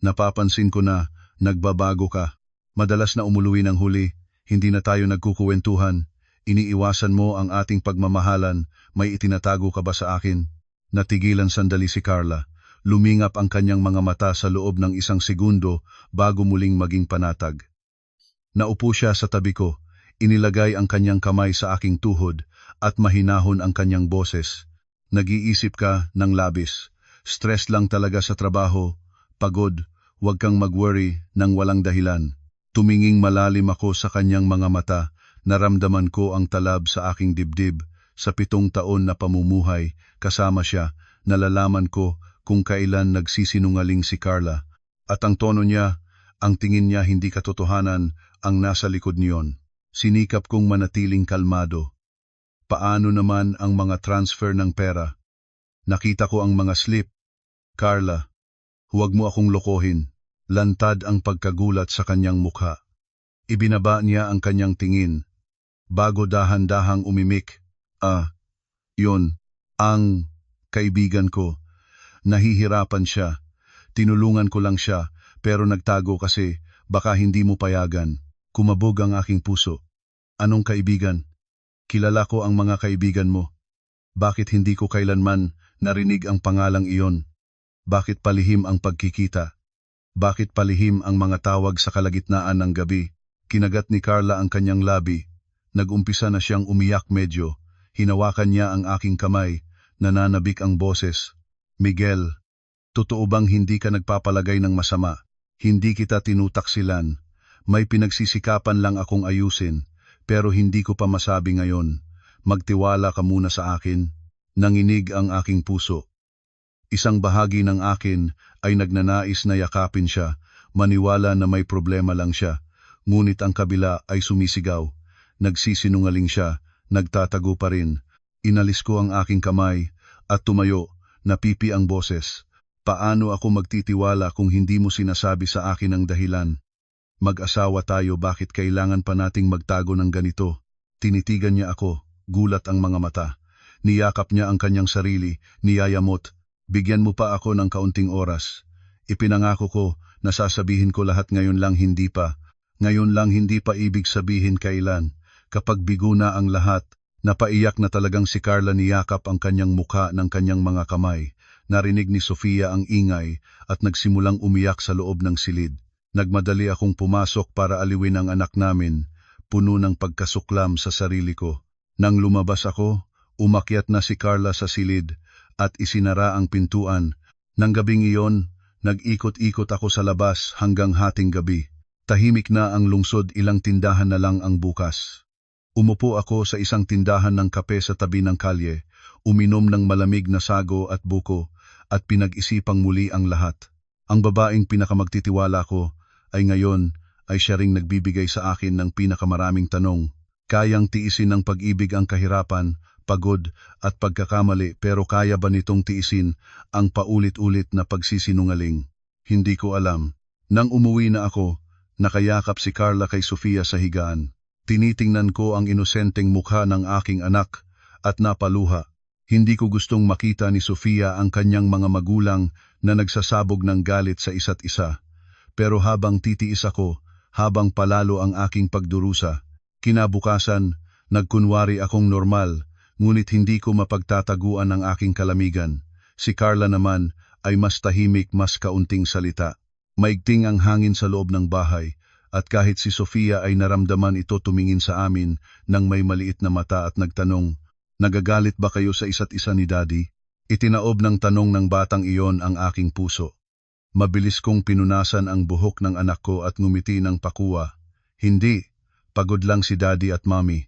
[SPEAKER 1] napapansin ko na nagbabago ka. Madalas na umuluwi ng huli, hindi na tayo nagkukuwentuhan. Iniiwasan mo ang ating pagmamahalan, may itinatago ka ba sa akin? Natigilan sandali si Carla. Lumingap ang kanyang mga mata sa loob ng isang segundo bago muling maging panatag. Naupo siya sa tabi ko, inilagay ang kanyang kamay sa aking tuhod at mahinahon ang kanyang boses. Nag-iisip ka ng labis. Stress lang talaga sa trabaho. Pagod, huwag kang mag-worry nang walang dahilan. Tuminging malalim ako sa kanyang mga mata, naramdaman ko ang talab sa aking dibdib. Sa 7 taon na pamumuhay, kasama siya, nalalaman ko kung kailan nagsisinungaling si Carla. At ang tono niya, ang tingin niya hindi katotohanan ang nasa likod niyon. Sinikap kong manatiling kalmado. Paano naman ang mga transfer ng pera? Nakita ko ang mga slip. Carla, huwag mo akong lokohin. Lantad ang pagkagulat sa kanyang mukha. Ibinaba niya ang kanyang tingin. Bago dahan-dahang umimik. Yun, ang kaibigan ko. Nahihirapan siya. Tinulungan ko lang siya, pero nagtago kasi baka hindi mo payagan. Kumabog ang aking puso. Anong kaibigan? Kilala ko ang mga kaibigan mo. Bakit hindi ko kailanman narinig ang pangalang iyon? Bakit palihim ang pagkikita? Bakit palihim ang mga tawag sa kalagitnaan ng gabi? Kinagat ni Carla ang kanyang labi. Nagumpisa na siyang umiyak medyo. Hinawakan niya ang aking kamay. Nananabik ang boses. Miguel, totoo bang hindi ka nagpapalagay ng masama? Hindi kita tinutaksilan. May pinagsisikapan lang akong ayusin, pero hindi ko pa masabi ngayon. Magtiwala ka muna sa akin. Nanginig ang aking puso. Isang bahagi ng akin ay nagnanais na yakapin siya, maniwala na may problema lang siya. Ngunit ang kabila ay sumisigaw. Nagsisinungaling siya, nagtatago pa rin. Inalis ko ang aking kamay at tumayo, napipi ang boses. Paano ako magtitiwala kung hindi mo sinasabi sa akin ang dahilan? Mag-asawa tayo, bakit kailangan pa nating magtago ng ganito? Tinitigan niya ako, gulat ang mga mata. Niyakap niya ang kanyang sarili, niyayamot. Bigyan mo pa ako ng kaunting oras. Ipinangako ko na sasabihin ko lahat ngayon lang hindi pa. Ngayon lang hindi pa ibig sabihin kailan. Kapag bigo na ang lahat, napaiyak na talagang si Carla, niyakap ang kanyang mukha ng kanyang mga kamay. Narinig ni Sofia ang ingay at nagsimulang umiyak sa loob ng silid. Nagmadali akong pumasok para aliwin ang anak namin, puno ng pagkasuklam sa sarili ko. Nang lumabas ako, umakyat na si Carla sa silid at isinara ang pintuan. Nang gabing iyon, nag-ikot-ikot ako sa labas hanggang hating gabi. Tahimik na ang lungsod, ilang tindahan na lang ang bukas. Umupo ako sa isang tindahan ng kape sa tabi ng kalye, uminom ng malamig na sago at buko, at pinag-isipang muli ang lahat. Ang babaeng pinakamagtitiwala ko ay ngayon ay siya ring nagbibigay sa akin ng pinakamaraming tanong. Kayang tiisin ng pag-ibig ang kahirapan, pagod at pagkakamali, pero kaya ba nitong tiisin ang paulit-ulit na pagsisinungaling? Hindi ko alam. Nang umuwi na ako, nakayakap si Carla kay Sofia sa higaan. Tinitingnan ko ang inosenteng mukha ng aking anak at napaluha. Hindi ko gustong makita ni Sofia ang kanyang mga magulang na nagsasabog ng galit sa isa't isa. Pero habang titiis ako, habang palalo ang aking pagdurusa, kinabukasan, nagkunwari akong normal, ngunit hindi ko mapagtataguan ang aking kalamigan. Si Carla naman ay mas tahimik, mas kaunting salita. Maigting ang hangin sa loob ng bahay. At kahit si Sofia ay naramdaman ito, tumingin sa amin ng may maliit na mata at nagtanong, "Nagagalit ba kayo sa isa't isa ni Daddy?" Itinaob ng tanong ng batang iyon ang aking puso. Mabilis kong pinunasan ang buhok ng anak ko at ngumiti ng pakuwa. "Hindi, pagod lang si Daddy at Mommy.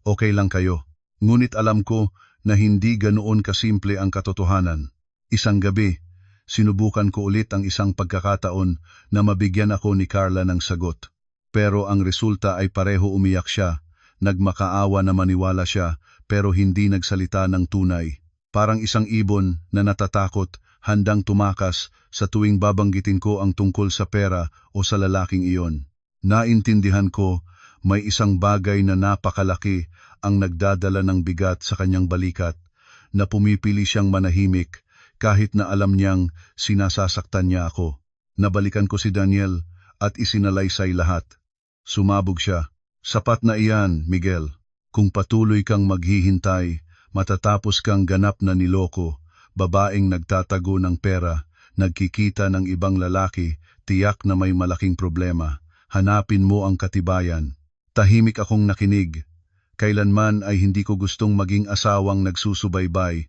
[SPEAKER 1] Okay lang kayo." Ngunit alam ko na hindi ganoon kasimple ang katotohanan. Isang gabi, sinubukan ko ulit ang isang pagkakataon na mabigyan ako ni Carla ng sagot. Pero ang resulta ay pareho, umiyak siya, nagmakaawa na maniwala siya, pero hindi nagsalita ng tunay. Parang isang ibon na natatakot, handang tumakas sa tuwing babanggitin ko ang tungkol sa pera o sa lalaking iyon. Naintindihan ko, may isang bagay na napakalaki ang nagdadala ng bigat sa kanyang balikat, na pumipili siyang manahimik, kahit na alam niyang sinasasaktan niya ako. Nabalikan ko si Daniel at isinalaysay lahat. Sumabog siya. "Sapat na iyan, Miguel. Kung patuloy kang maghihintay, matatapos kang ganap na niloko, babaeng nagtatago ng pera, nagkikita ng ibang lalaki, tiyak na may malaking problema. Hanapin mo ang katibayan." Tahimik akong nakinig. Kailanman ay hindi ko gustong maging asawang nagsusubaybay.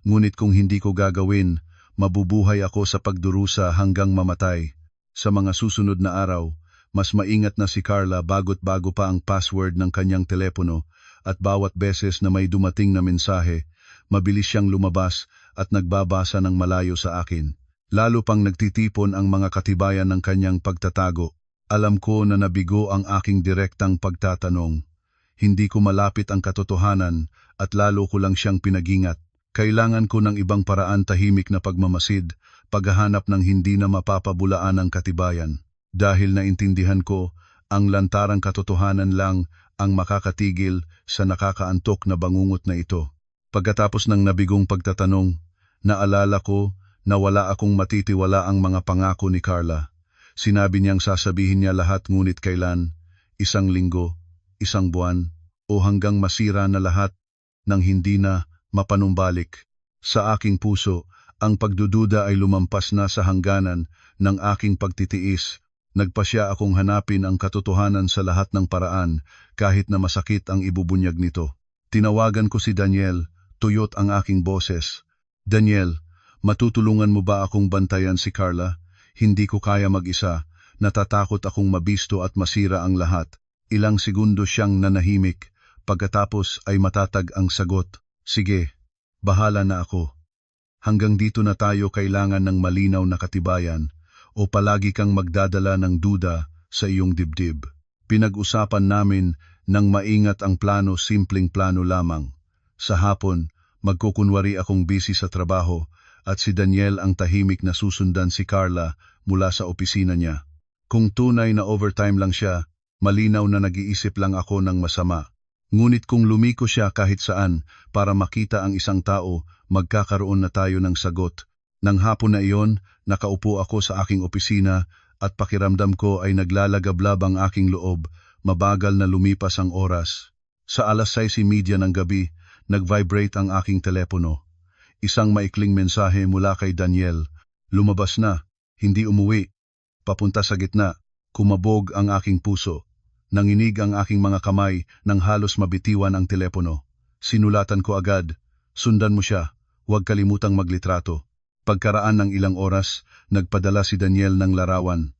[SPEAKER 1] Ngunit kung hindi ko gagawin, mabubuhay ako sa pagdurusa hanggang mamatay. Sa mga susunod na araw, mas maingat na si Carla, bago pa ang password ng kanyang telepono, at bawat beses na may dumating na mensahe, mabilis siyang lumabas at nagbabasa ng malayo sa akin. Lalo pang nagtitipon ang mga katibayan ng kanyang pagtatago. Alam ko na nabigo ang aking direktang pagtatanong. Hindi ko malapit ang katotohanan at lalo ko lang siyang pinagingat. Kailangan ko ng ibang paraan, tahimik na pagmamasid, paghahanap ng hindi na mapapabulaan ang katibayan. Dahil naintindihan ko, ang lantarang katotohanan lang ang makakatigil sa nakakaantok na bangungot na ito. Pagkatapos ng nabigong pagtatanong, naalala ko na wala akong matitiwala ang mga pangako ni Carla. Sinabi niyang sasabihin niya lahat, ngunit kailan? Isang linggo, isang buwan, o hanggang masira na lahat nang hindi na mapanumbalik. Sa aking puso, ang pagdududa ay lumampas na sa hangganan ng aking pagtitiis. Nagpasya akong hanapin ang katotohanan sa lahat ng paraan, kahit na masakit ang ibubunyag nito. Tinawagan ko si Daniel, tuyot ang aking boses. Daniel, matutulungan mo ba akong bantayan si Carla? Hindi ko kaya mag-isa, natatakot akong mabisto at masira ang lahat. Ilang segundo siyang nanahimik, pagkatapos ay matatag ang sagot. Sige, bahala na ako. Hanggang dito na tayo, kailangan ng malinaw na katibayan, o palagi kang magdadala ng duda sa iyong dibdib. Pinag-usapan namin ng maingat ang plano, simpleng plano lamang. Sa hapon, magkukunwari akong busy sa trabaho at si Daniel ang tahimik na susundan si Carla mula sa opisina niya. Kung tunay na overtime lang siya, malinaw na nag-iisip lang ako ng masama. Ngunit kung lumiko siya kahit saan para makita ang isang tao, magkakaroon na tayo ng sagot. Nang hapon na iyon, nakaupo ako sa aking opisina at pakiramdam ko ay naglalagablab ang aking loob. Mabagal na lumipas ang oras. Sa 6:30 ng gabi, nag-vibrate ang aking telepono. Isang maikling mensahe mula kay Daniel. Lumabas na, hindi umuwi. Papunta sa gitna, kumabog ang aking puso. Nanginig ang aking mga kamay nang halos mabitiwan ang telepono. Sinulatan ko agad, sundan mo siya, huwag kalimutang maglitrato. Pagkaraan ng ilang oras, nagpadala si Daniel ng larawan.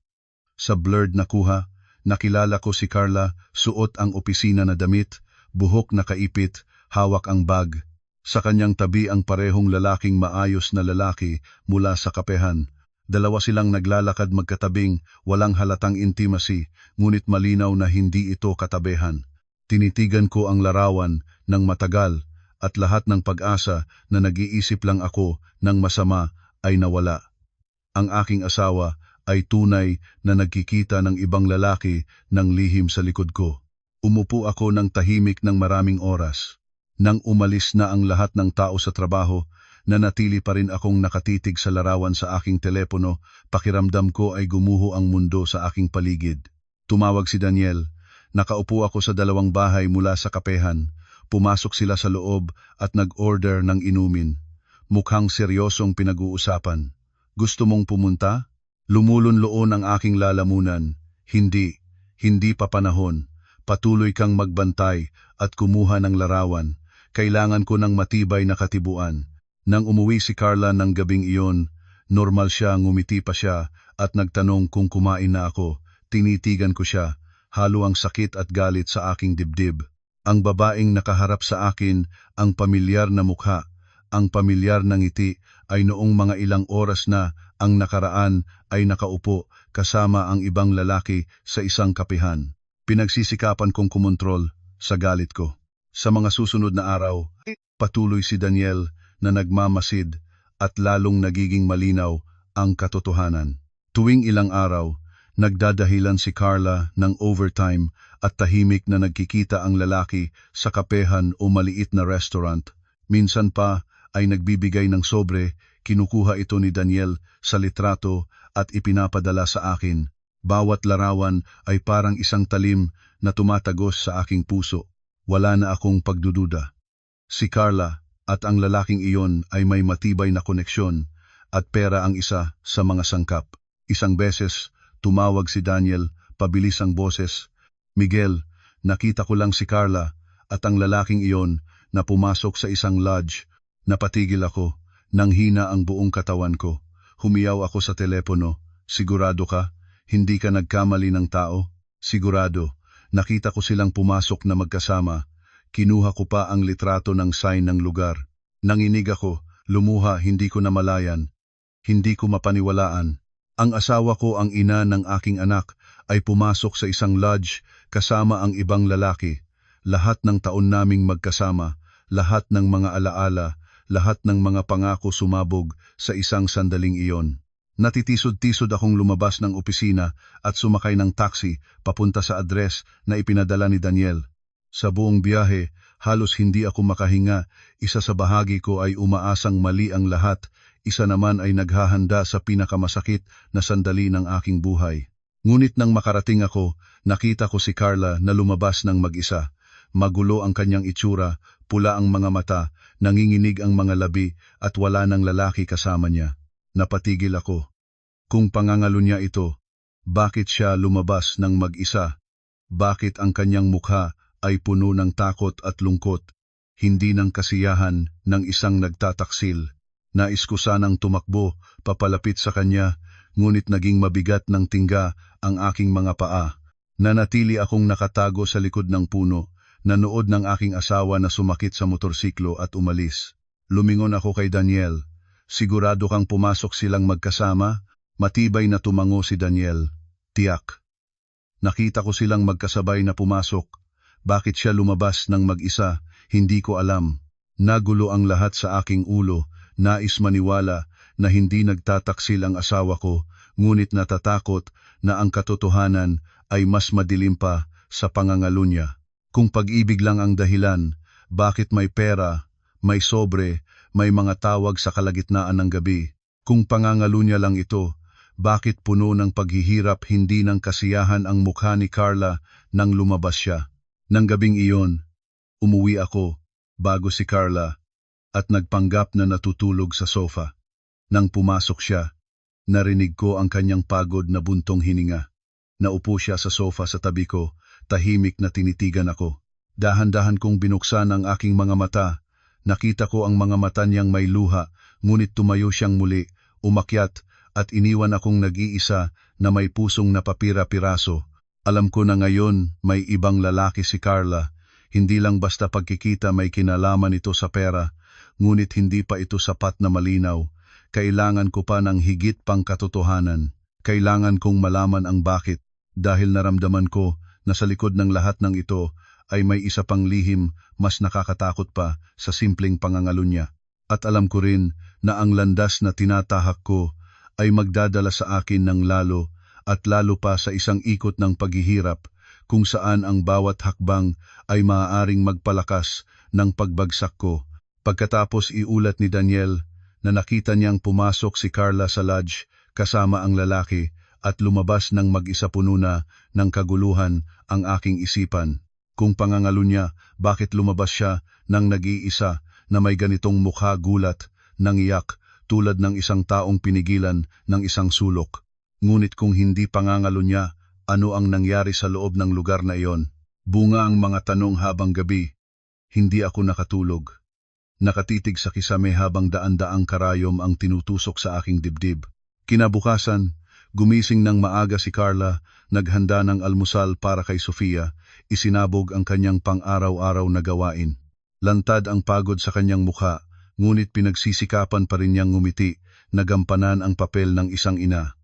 [SPEAKER 1] Sa blurred na kuha, nakilala ko si Carla, suot ang opisina na damit, buhok na kaipit, hawak ang bag. Sa kanyang tabi ang parehong lalaking maayos na lalaki mula sa kapehan. Dalawa silang naglalakad magkatabing, walang halatang intimacy, ngunit malinaw na hindi ito katabehan. Tinitigan ko ang larawan ng matagal at lahat ng pag-asa na nag-iisip lang ako ng masama ay nawala. Ang aking asawa ay tunay na nagkikita ng ibang lalaki ng lihim sa likod ko. Umupo ako ng tahimik ng maraming oras. Nang umalis na ang lahat ng tao sa trabaho, nanatili pa rin akong nakatitig sa larawan sa aking telepono. Pakiramdam ko ay gumuho ang mundo sa aking paligid. Tumawag si Daniel. Nakaupo ako sa dalawang bahay mula sa kapehan. Pumasok sila sa loob at nag-order ng inumin. Mukhang seryosong pinag-uusapan. Gusto mong pumunta? Lumulunloon ang aking lalamunan. Hindi pa panahon. Patuloy kang magbantay at kumuha ng larawan. Kailangan ko ng matibay na katibuan. Nang umuwi si Carla ng gabing iyon, normal siya, ngumiti pa siya at nagtanong kung kumain na ako. Tinitigan ko siya, halo ang sakit at galit sa aking dibdib. Ang babaeng nakaharap sa akin, ang pamilyar na mukha, ang pamilyar na ngiti ay noong mga ilang oras na ang nakaraan ay nakaupo kasama ang ibang lalaki sa isang kapihan. Pinagsisikapan kong kumontrol sa galit ko. Sa mga susunod na araw, patuloy si Daniel na nagmamasid at lalong nagiging malinaw ang katotohanan. Tuwing ilang araw, nagdadahilan si Carla ng overtime at tahimik na nagkikita ang lalaki sa kapehan o maliit na restaurant. Minsan pa ay nagbibigay ng sobre, kinukuha ito ni Daniel sa litrato at ipinapadala sa akin. Bawat larawan ay parang isang talim na tumatagos sa aking puso. Wala na akong pagdududa. Si Carla at ang lalaking iyon ay may matibay na koneksyon at pera ang isa sa mga sangkap. Isang beses, tumawag si Daniel, pabilis ang boses. Miguel, nakita ko lang si Carla at ang lalaking iyon na pumasok sa isang lodge. Napatigil ako, nanghina ang buong katawan ko. Humiyaw ako sa telepono. Sigurado ka? Hindi ka nagkamali ng tao? Sigurado. Nakita ko silang pumasok na magkasama. Kinuha ko pa ang litrato ng sign ng lugar. Nanginig ako, lumuha, hindi ko namalayan. Hindi ko mapaniwalaan. Ang asawa ko, ang ina ng aking anak, ay pumasok sa isang lodge kasama ang ibang lalaki. Lahat ng taon naming magkasama, lahat ng mga alaala, lahat ng mga pangako sumabog sa isang sandaling iyon. Natitisod-tisod akong lumabas ng opisina at sumakay ng taxi papunta sa address na ipinadala ni Daniel. Sa buong biyahe, halos hindi ako makahinga. Isa sa bahagi ko ay umaasang mali ang lahat, isa naman ay naghahanda sa pinakamasakit na sandali ng aking buhay. Ngunit nang makarating ako, nakita ko si Carla na lumabas ng mag-isa. Magulo ang kanyang itsura, pula ang mga mata, nanginginig ang mga labi at wala ng lalaki kasama niya. Napatigil ako. Kung pangangalo niya ito, bakit siya lumabas ng mag-isa? Bakit ang kanyang mukha ay puno ng takot at lungkot, hindi ng kasiyahan ng isang nagtataksil? Nais ko sanang tumakbo, papalapit sa kanya, ngunit naging mabigat ng tingga ang aking mga paa. Nanatili akong nakatago sa likod ng puno, nanood ng aking asawa na sumakit sa motorsiklo at umalis. Lumingon ako kay Daniel. Sigurado kang pumasok silang magkasama? Matibay na tumango si Daniel. Tiyak. Nakita ko silang magkasabay na pumasok. Bakit siya lumabas ng mag-isa? Hindi ko alam. Nagulo ang lahat sa aking ulo. Nais maniwala na hindi nagtataksil ang asawa ko, ngunit natatakot na ang katotohanan ay mas madilim pa sa pangangalo niya. Kung pag-ibig lang ang dahilan, bakit may pera, may sobre, may mga tawag sa kalagitnaan ng gabi? Kung pangangalo niya lang ito, bakit puno ng paghihirap, hindi ng kasiyahan ang mukha ni Carla nang lumabas siya? Nang gabing iyon, umuwi ako bago si Carla at nagpanggap na natutulog sa sofa. Nang pumasok siya, narinig ko ang kanyang pagod na buntong hininga. Naupo siya sa sofa sa tabi ko, tahimik na tinitigan ako. Dahan-dahan kong binuksan ang aking mga mata. Nakita ko ang mga mata niyang may luha, ngunit tumayo siyang muli, umakyat, at iniwan akong nag-iisa na may pusong napapira-piraso. Alam ko na ngayon may ibang lalaki si Carla. Hindi lang basta pagkikita may kinalaman ito sa pera, ngunit hindi pa ito sapat na malinaw. Kailangan ko pa ng higit pang katotohanan. Kailangan kong malaman ang bakit, dahil naramdaman ko na sa likod ng lahat ng ito ay may isa pang lihim mas nakakatakot pa sa simpleng pangangalo niya. At alam ko rin na ang landas na tinatahak ko ay magdadala sa akin ng lalo at lalo pa sa isang ikot ng paghihirap kung saan ang bawat hakbang ay maaaring magpalakas ng pagbagsak ko. Pagkatapos iulat ni Daniel na nakita niyang pumasok si Carla sa lodge kasama ang lalaki at lumabas ng mag-isa, puno na ng kaguluhan ang aking isipan. Kung pangangalo niya, bakit lumabas siya nang nag-iisa na may ganitong mukha, gulat, nangiyak, tulad ng isang taong pinigilan ng isang sulok? Ngunit kung hindi pangangalo niya, ano ang nangyari sa loob ng lugar na iyon? Bunga ang mga tanong habang gabi. Hindi ako nakatulog. Nakatitig sa kisame habang daan-daang karayom ang tinutusok sa aking dibdib. Kinabukasan, gumising ng maaga si Carla, naghanda ng almusal para kay Sofia, isinabog ang kanyang pang-araw-araw na gawain. Lantad ang pagod sa kanyang mukha, ngunit pinagsisikapan pa rin niyang ngumiti, nagampanan ang papel ng isang ina.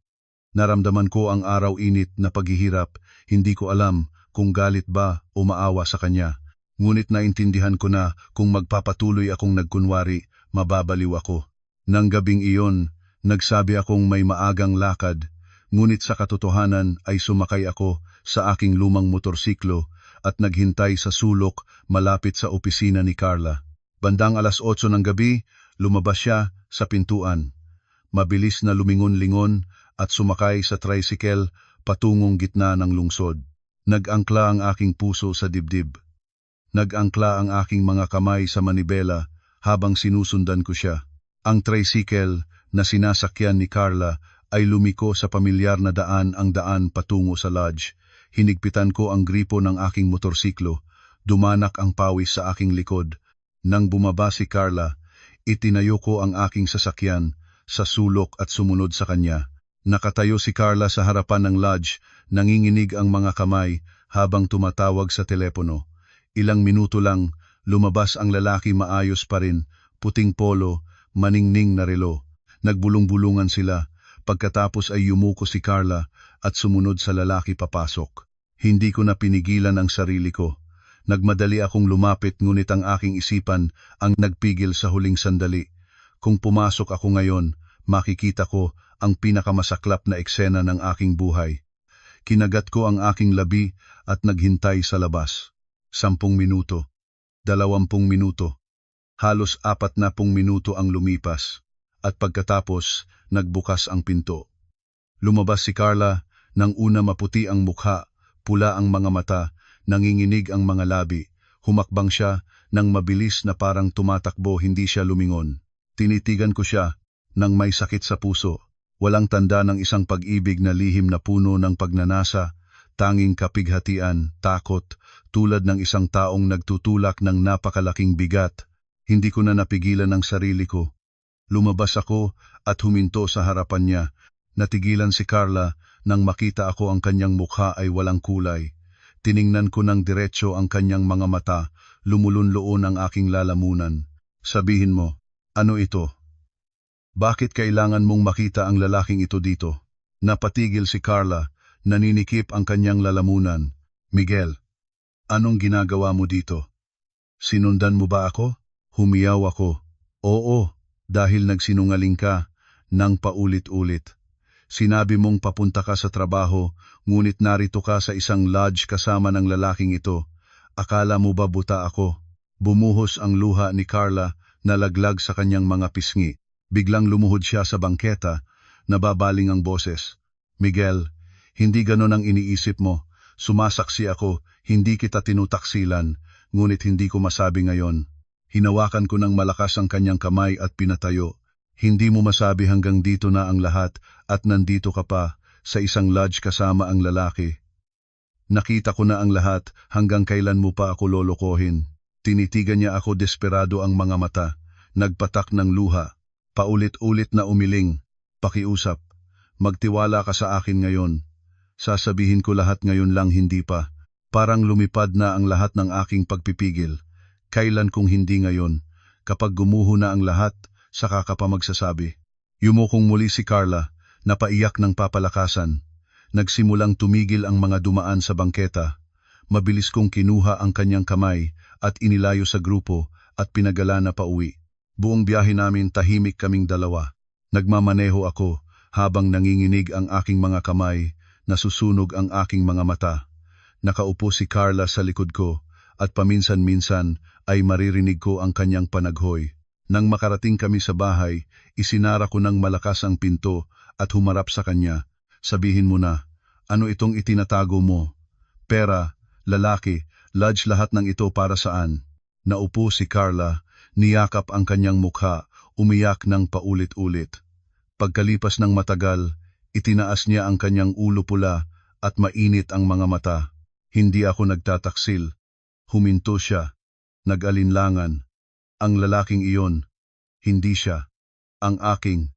[SPEAKER 1] Naramdaman ko ang araw-init na paghihirap, hindi ko alam kung galit ba o maawa sa kanya. Ngunit naintindihan ko na kung magpapatuloy akong nagkunwari, mababaliw ako. Nang gabing iyon, nagsabi akong may maagang lakad, ngunit sa katotohanan ay sumakay ako sa aking lumang motorsiklo at naghintay sa sulok malapit sa opisina ni Carla. Bandang 8:00 ng gabi, lumabas siya sa pintuan. Mabilis na lumingon-lingon at sumakay sa tricycle patungong gitna ng lungsod. Nag-angkla ang aking puso sa dibdib. Nag-angkla ang aking mga kamay sa manibela habang sinusundan ko siya. Ang tricycle na sinasakyan ni Carla ay lumiko sa pamilyar na daan, ang daan patungo sa lodge. Hinigpitan ko ang gripo ng aking motorsiklo. Dumanak ang pawis sa aking likod. Nang bumaba si Carla, itinayo ko ang aking sasakyan sa sulok at sumunod sa kanya. Nakatayo si Carla sa harapan ng lodge, nanginginig ang mga kamay habang tumatawag sa telepono. Ilang minuto lang, lumabas ang lalaki, maayos pa rin, puting polo, maningning na relo. Nagbulong-bulungan sila, pagkatapos ay yumuko si Carla at sumunod sa lalaki papasok. Hindi ko na pinigilan ang sarili ko. Nagmadali akong lumapit ngunit ang aking isipan ang nagpigil sa huling sandali. Kung pumasok ako ngayon, makikita ko ang pinakamasaklap na eksena ng aking buhay. Kinagat ko ang aking labi at naghintay sa labas. 10 minuto, 20 minuto, halos 40 minuto ang lumipas. At pagkatapos, nagbukas ang pinto. Lumabas si Carla, nang una maputi ang mukha, pula ang mga mata, nanginginig ang mga labi. Humakbang siya, nang mabilis na parang tumatakbo, hindi siya lumingon. Tinitigan ko siya, nang may sakit sa puso. Walang tanda ng isang pag-ibig na lihim na puno ng pagnanasa, tanging kapighatian, takot, tulad ng isang taong nagtutulak ng napakalaking bigat. Hindi ko na napigilan ang sarili ko. Lumabas ako at huminto sa harapan niya. Natigilan si Carla nang makita ako ang kanyang mukha ay walang kulay. Tiningnan ko ng diretso ang kanyang mga mata, lumulunloon ang aking lalamunan. Sabihin mo, ano ito? Bakit kailangan mong makita ang lalaking ito dito? Napatigil si Carla, naninikip ang kanyang lalamunan. Miguel, anong ginagawa mo dito? Sinundan mo ba ako? Humiyaw ako. Oo, dahil nagsinungaling ka nang paulit-ulit. Sinabi mong papunta ka sa trabaho, ngunit narito ka sa isang lodge kasama ng lalaking ito. Akala mo ba buta ako? Bumuhos ang luha ni Carla, nalaglag sa kanyang mga pisngi. Biglang lumuhod siya sa bangketa, nababaling ang boses. Miguel, hindi ganon ang iniisip mo. Sumasaksi ako, hindi kita tinutaksilan, ngunit hindi ko masabi ngayon. Hinawakan ko ng malakas ang kanyang kamay at pinatayo. Hindi mo masabi hanggang dito na ang lahat at nandito ka pa, sa isang lodge kasama ang lalaki. Nakita ko na ang lahat, hanggang kailan mo pa ako lolokohin. Tinitigan niya ako, desperado ang mga mata, nagpatak ng luha. Paulit-ulit na umiling. Pakiusap, magtiwala ka sa akin ngayon. Sasabihin ko lahat ngayon lang, hindi pa. Parang lumipad na ang lahat ng aking pagpipigil. Kailan kung hindi ngayon? Kapag gumuho na ang lahat, saka ka pa magsasabi. Yumukong muli si Carla, napaiyak ng papalakasan. Nagsimulang tumigil ang mga dumaan sa bangketa. Mabilis kong kinuha ang kanyang kamay at inilayo sa grupo at pinagala na pauwi. Buong biyahe namin tahimik kaming dalawa. Nagmamaneho ako habang nanginginig ang aking mga kamay, nasusunog ang aking mga mata. Nakaupo si Carla sa likod ko at paminsan-minsan ay maririnig ko ang kanyang panaghoy. Nang makarating kami sa bahay, isinara ko ng malakas ang pinto at humarap sa kanya. Sabihin mo na, ano itong itinatago mo? Pera, lalaki, lodge, lahat ng ito para saan? Naupo si Carla, niyakap ang kanyang mukha, umiyak ng paulit-ulit. Pagkalipas ng matagal, itinaas niya ang kanyang ulo pula at mainit ang mga mata. Hindi ako nagtataksil. Huminto siya. Nag-alinlangan. Ang lalaking iyon, hindi siya. Ang aking,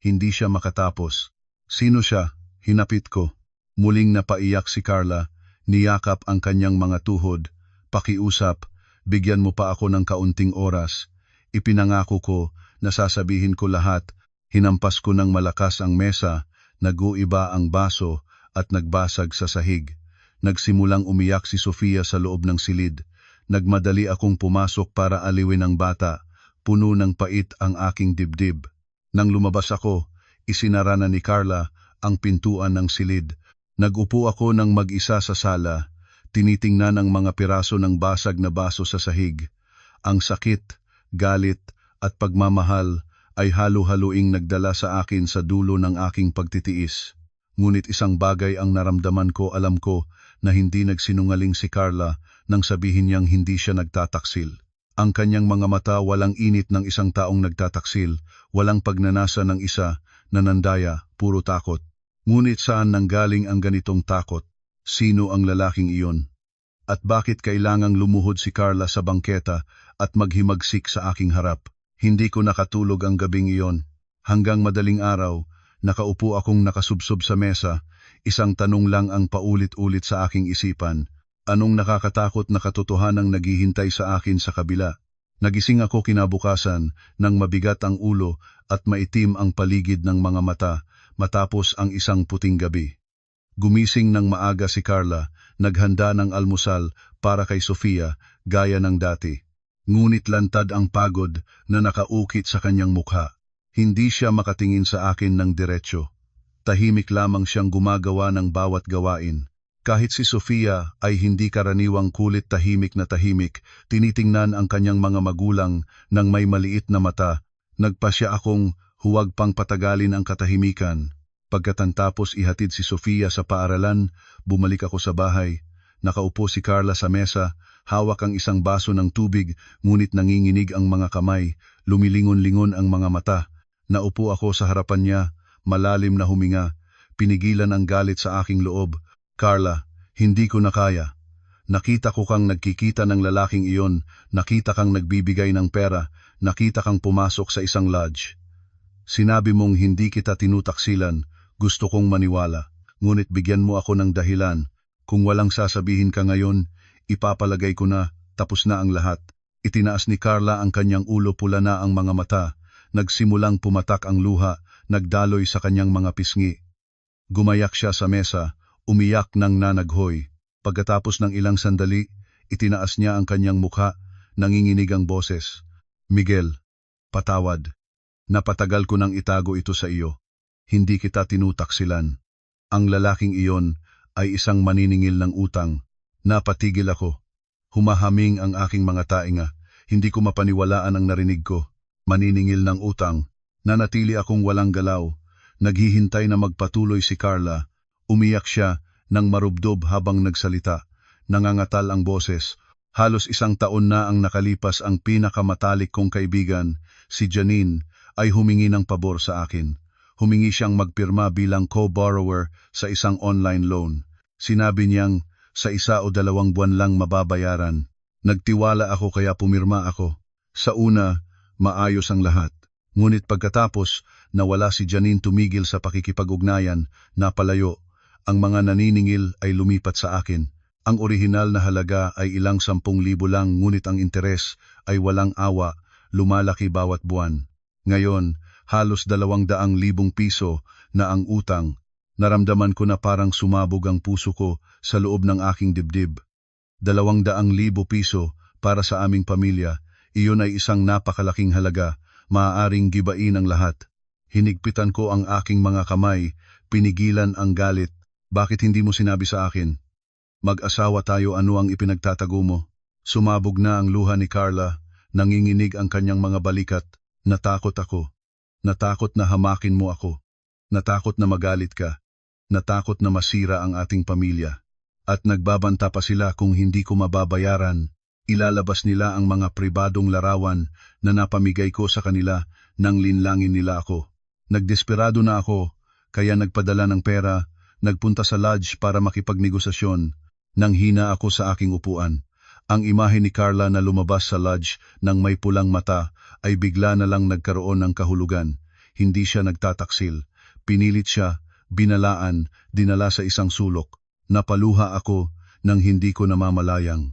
[SPEAKER 1] hindi siya makatapos. Sino siya? Hinapit ko. Muling napaiyak si Carla, niyakap ang kanyang mga tuhod. Pakiusap, bigyan mo pa ako ng kaunting oras. Ipinangako ko na sasabihin ko lahat. Hinampas ko ng malakas ang mesa, nag-uiba ang baso at nagbasag sa sahig. Nagsimulang umiyak si Sofia sa loob ng silid. Nagmadali akong pumasok para aliwin ang bata. Puno ng pait ang aking dibdib. Nang lumabas ako, isinara na ni Carla ang pintuan ng silid. Nagupo ako ng mag-isa sa sala, tinitingnan ang mga piraso ng basag na baso sa sahig. Ang sakit, galit at pagmamahal ay halo-haluing nagdala sa akin sa dulo ng aking pagtitiis. Ngunit isang bagay ang naramdaman ko, alam ko na hindi nagsinungaling si Carla nang sabihin niyang hindi siya nagtataksil. Ang kanyang mga mata walang init ng isang taong nagtataksil, walang pagnanasa ng isa na nandaya, puro takot. Ngunit saan nanggaling ang ganitong takot? Sino ang lalaking iyon? At bakit kailangang lumuhod si Carla sa bangketa at maghimagsik sa aking harap? Hindi ko nakatulog ang gabing iyon. Hanggang madaling araw, nakaupo akong nakasubsob sa mesa, isang tanong lang ang paulit-ulit sa aking isipan. Anong nakakatakot na katotohanang naghihintay sa akin sa kabila? Nagising ako kinabukasan nang mabigat ang ulo at maitim ang paligid ng mga mata matapos ang isang puting gabi. Gumising ng maaga si Carla, naghanda ng almusal para kay Sofia gaya ng dati. Ngunit lantad ang pagod na nakaukit sa kanyang mukha. Hindi siya makatingin sa akin ng diretsyo. Tahimik lamang siyang gumagawa ng bawat gawain. Kahit si Sofia ay hindi karaniwang kulit tahimik na tahimik, tinitingnan ang kanyang mga magulang ng may maliit na mata. Nagpasya akong huwag pang patagalin ang katahimikan. Pagkatapos ihatid si Sofia sa paaralan, bumalik ako sa bahay. Nakaupo si Carla sa mesa, hawak ang isang baso ng tubig, ngunit nanginginig ang mga kamay, lumilingon-lingon ang mga mata. Naupo ako sa harapan niya, malalim na huminga, pinigilan ang galit sa aking loob. Carla, hindi ko na kaya. Nakita ko kang nagkikita ng lalaking iyon, nakita kang nagbibigay ng pera, nakita kang pumasok sa isang lodge. Sinabi mong hindi kita tinutaksilan, gusto kong maniwala, ngunit bigyan mo ako ng dahilan. Kung walang sasabihin ka ngayon, ipapalagay ko na, tapos na ang lahat. Itinaas ni Carla ang kanyang ulo, pula na ang mga mata, nagsimulang pumatak ang luha, nagdaloy sa kanyang mga pisngi. Gumayak siya sa mesa, umiyak ng nanaghoy. Pagkatapos ng ilang sandali, itinaas niya ang kanyang mukha, nanginginig ang boses. Miguel, patawad. Napatagal ko nang itago ito sa iyo. Hindi kita tinutaksilan. Ang lalaking iyon ay isang maniningil ng utang. Napatigil ako. Humahaming ang aking mga tainga. Hindi ko mapaniwalaan ang narinig ko. Maniningil ng utang. Nanatili akong walang galaw. Naghihintay na magpatuloy si Carla. Umiyak siya nang marubdob habang nagsalita. Nangangatal ang boses. Halos 1 taon na ang nakalipas, ang pinakamatalik kong kaibigan, si Janine, ay humingi ng pabor sa akin. Humingi siyang magpirma bilang co-borrower sa isang online loan. Sinabi niyang sa 1 o 2 buwan lang mababayaran. Nagtiwala ako kaya pumirma ako. Sa una, maayos ang lahat. Ngunit pagkatapos, nawala si Janine, tumigil sa pakikipag-ugnayan, napalayo. Ang mga naniningil ay lumipat sa akin. Ang orihinal na halaga ay ilang 10,000 lang, ngunit ang interes ay walang awa, lumalaki bawat buwan. Ngayon, halos 200,000 piso na ang utang. Naramdaman ko na parang sumabog ang puso ko sa loob ng aking dibdib. 200,000 piso para sa aming pamilya, iyon ay isang napakalaking halaga, maaaring gibain ang lahat. Hinigpitan ko ang aking mga kamay, pinigilan ang galit. Bakit hindi mo sinabi sa akin? Mag-asawa tayo, ano ang ipinagtatago mo? Sumabog na ang luha ni Carla, nanginginig ang kanyang mga balikat. Natakot ako. Natakot na hamakin mo ako. Natakot na magalit ka. Natakot na masira ang ating pamilya. At nagbabanta pa sila, kung hindi ko mababayaran, ilalabas nila ang mga pribadong larawan na napamigay ko sa kanila nang linlangin nila ako. Nagdesperado na ako, kaya nagpadala ng pera, nagpunta sa lodge para makipagnegosasyon. Nang hina ako sa aking upuan, ang imahe ni Carla na lumabas sa lodge ng may pulang mata ay bigla na lang nagkaroon ng kahulugan. Hindi siya nagtataksil. Pinilit siya, binalaan, dinala sa isang sulok. Napaluha ako nang hindi ko namamalayang.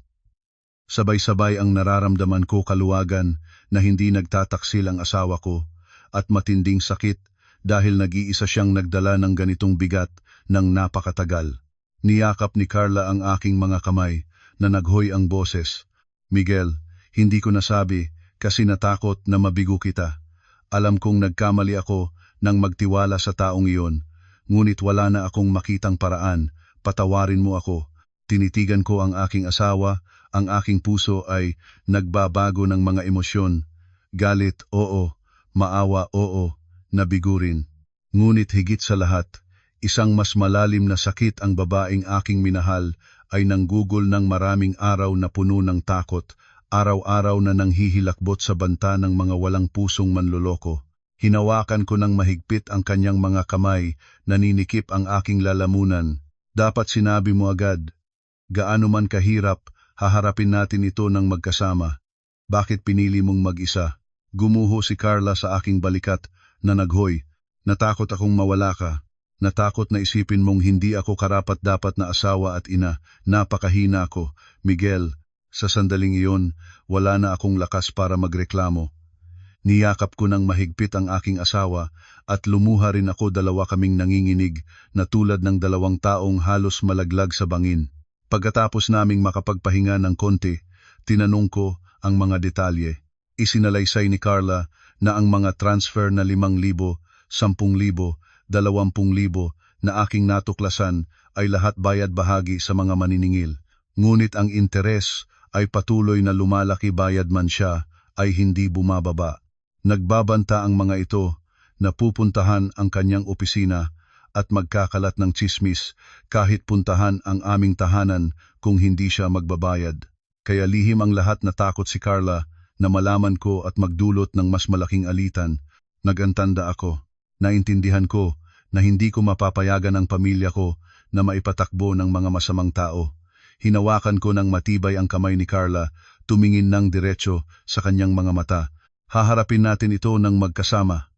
[SPEAKER 1] Sabay-sabay ang nararamdaman ko, kaluwagan na hindi nagtataksil ang asawa ko, at matinding sakit dahil nag-iisa siyang nagdala ng ganitong bigat ng napakatagal. Niyakap ni Carla ang aking mga kamay, na naghoy ang boses. Miguel, hindi ko nasabi kasi natakot na mabigo kita. Alam kong nagkamali ako nang magtiwala sa taong iyon, ngunit wala na akong makitang paraan. Patawarin mo ako. Tinitigan ko ang aking asawa, ang aking puso ay nagbabago ng mga emosyon. Galit, oo. Maawa, oo. Nabigo rin. Ngunit higit sa lahat, isang mas malalim na sakit. Ang babaeng aking minahal ay nanggugol ng maraming araw na puno ng takot, araw-araw na nanghihilakbot sa banta ng mga walang pusong manloloko. Hinawakan ko ng mahigpit ang kanyang mga kamay, naninikip ang aking lalamunan. Dapat sinabi mo agad. Gaano man kahirap, haharapin natin ito ng magkasama. Bakit pinili mong mag-isa? Gumuho si Carla sa aking balikat na naghoy. Natakot akong mawala ka. Natakot na isipin mong hindi ako karapat-dapat na asawa at ina. Napakahina ko. Miguel, Sa sandaling iyon, wala na akong lakas para magreklamo. Niyakap ko ng mahigpit ang aking asawa at lumuha rin ako, dalawa kaming nanginginig na tulad ng dalawang taong halos malaglag sa bangin. Pagkatapos naming makapagpahinga ng konti, tinanong ko ang mga detalye. Isinalaysay ni Carla na ang mga transfer na 5,000, 10,000, 20,000 na aking natuklasan ay lahat bayad bahagi sa mga maniningil. Ngunit ang interes ay patuloy na lumalaki, bayad man siya ay hindi bumababa. Nagbabanta ang mga ito na pupuntahan ang kanyang opisina at magkakalat ng tsismis kahit puntahan ang aming tahanan kung hindi siya magbabayad. Kaya lihim ang lahat, natakot si Carla na malaman ko at magdulot ng mas malaking alitan. Nagantanda ako. Naintindihan ko na hindi ko mapapayagan ang pamilya ko na maipatakbo ng mga masamang tao. Hinawakan ko ng matibay ang kamay ni Carla, tumingin ng diretso sa kanyang mga mata. Haharapin natin ito ng magkasama.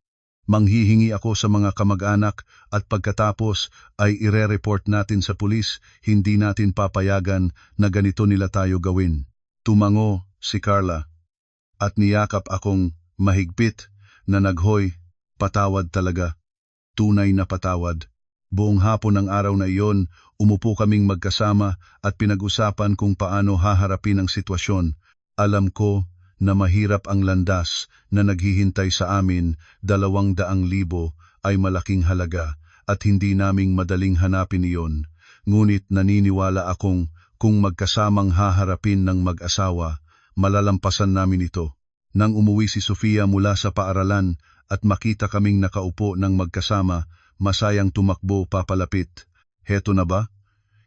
[SPEAKER 1] Manghihingi ako sa mga kamag-anak at pagkatapos ay ire-report natin sa pulis. Hindi natin papayagan na ganito nila tayo gawin. Tumango si Carla at niyakap akong mahigpit na naghoy, patawad talaga. Tunay na patawad. Buong hapon ng araw na iyon, umupo kaming magkasama at pinag-usapan kung paano haharapin ang sitwasyon. Alam ko na mahirap ang landas na naghihintay sa amin. 200,000 ay malaking halaga at hindi naming madaling hanapin iyon. Ngunit naniniwala akong kung magkasamang haharapin ng mag-asawa, malalampasan namin ito. Nang umuwi si Sofia mula sa paaralan at makita kaming nakaupo ng magkasama, masayang tumakbo papalapit. Heto na ba?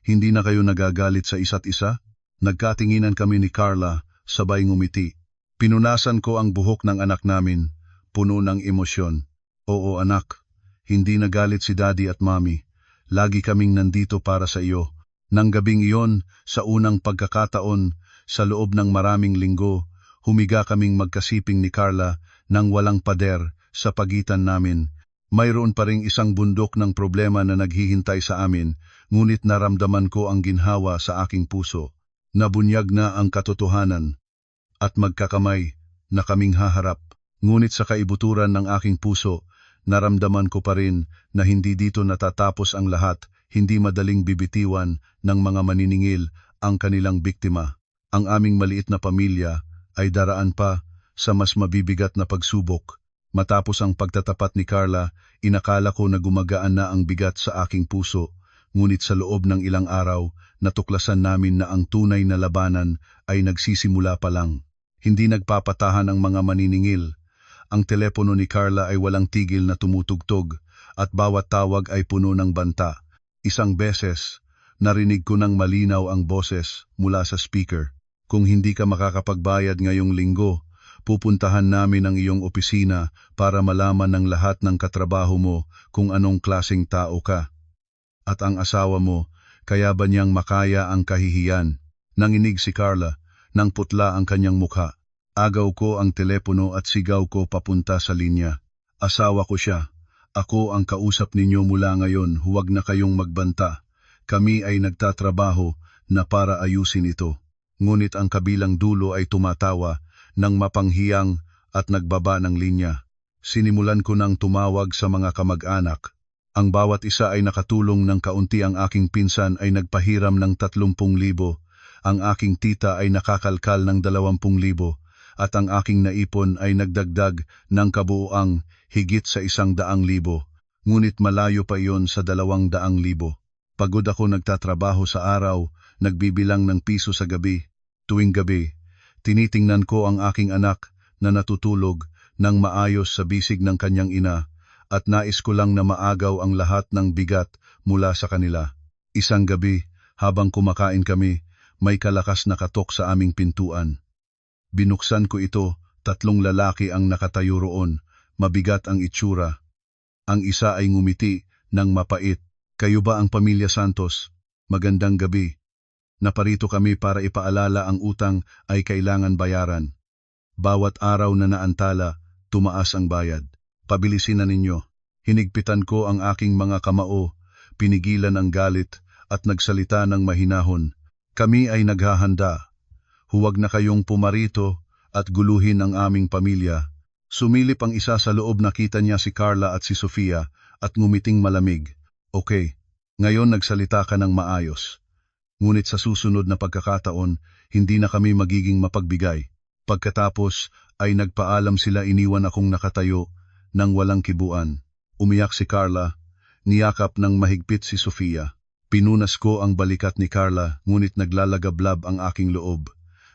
[SPEAKER 1] Hindi na kayo nagagalit sa isa't isa? Nagkatinginan kami ni Carla, sabay ngumiti. Pinunasan ko ang buhok ng anak namin, puno ng emosyon. Oo anak, hindi nagalit si Daddy at Mommy. Lagi kaming nandito para sa iyo. Nang gabing iyon, sa unang pagkakataon, sa loob ng maraming linggo, humiga kaming magkasiping ni Carla nang walang pader sa pagitan namin. Mayroon pa ring isang bundok ng problema na naghihintay sa amin, ngunit naramdaman ko ang ginhawa sa aking puso. Nabunyag na ang katotohanan at magkakamay na kaming haharap. Ngunit sa kaibuturan ng aking puso, naramdaman ko pa rin na hindi dito natatapos ang lahat. Hindi madaling bibitiwan ng mga maniningil ang kanilang biktima. Ang aming maliit na pamilya ay daraan pa sa mas mabibigat na pagsubok. Matapos ang pagtatapat ni Carla, inakala ko na gumagaan na ang bigat sa aking puso. Ngunit sa loob ng ilang araw, natuklasan namin na ang tunay na labanan ay nagsisimula pa lang. Hindi nagpapatahan ang mga maniningil. Ang telepono ni Carla ay walang tigil na tumutugtog at bawat tawag ay puno ng banta. Isang beses, narinig ko ng malinaw ang boses mula sa speaker. Kung hindi ka makakapagbayad ngayong linggo, pupuntahan namin ang iyong opisina para malaman ng lahat ng katrabaho mo kung anong klaseng tao ka. At ang asawa mo, kaya ba niyang makaya ang kahihiyan? Nanginig si Carla, nang putla ang kanyang mukha. Agaw ko ang telepono at sigaw ko papunta sa linya. Asawa ko siya. Ako ang kausap ninyo mula ngayon, huwag na kayong magbanta. Kami ay nagtatrabaho na para ayusin ito. Ngunit ang kabilang dulo ay tumatawa ng mapanghiyang at nagbaba ng linya. Sinimulan ko ng tumawag sa mga kamag-anak. Ang bawat isa ay nakatulong ng kaunti. Ang aking pinsan ay nagpahiram ng 30,000, ang aking tita ay nakakalkal ng 20,000, at ang aking naipon ay nagdagdag ng kabuuang higit sa 100,000. Ngunit malayo pa iyon sa 200,000. Pagod ako nagtatrabaho sa araw, nagbibilang ng piso sa gabi. Tuwing gabi, tinitingnan ko ang aking anak na natutulog ng maayos sa bisig ng kanyang ina, at nais ko lang na maagaw ang lahat ng bigat mula sa kanila. Isang gabi, habang kumakain kami, may kalakas na katok sa aming pintuan. Binuksan ko ito, 3 lalaki ang nakatayo roon, mabigat ang itsura. Ang isa ay ngumiti ng mapait. Kayo ba ang Pamilya Santos? Magandang gabi. Naparito kami para ipaalala ang utang ay kailangan bayaran. Bawat araw na naantala, tumaas ang bayad. Pabilisin na ninyo. Hinigpitan ko ang aking mga kamao, pinigilan ang galit at nagsalita ng mahinahon. Kami ay naghahanda. huwag na kayong pumarito at guluhin ang aming pamilya. Sumilip ang isa sa loob, nakita niya si Carla at si Sofia at ngumiting malamig. Okay, ngayon nagsalita ka ng maayos. Ngunit sa susunod na pagkakataon, hindi na kami magiging mapagbigay. Pagkatapos ay nagpaalam sila, iniwan akong nakatayo nang walang kibuan. Umiyak si Carla, niyakap ng mahigpit si Sofia. Pinunas ko ang balikat ni Carla, ngunit naglalagablab ang aking loob.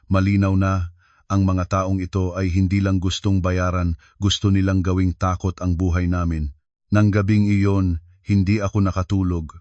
[SPEAKER 1] Malinaw na, ang mga taong ito ay hindi lang gustong bayaran, gusto nilang gawing takot ang buhay namin. Nang gabing iyon, hindi ako nakatulog.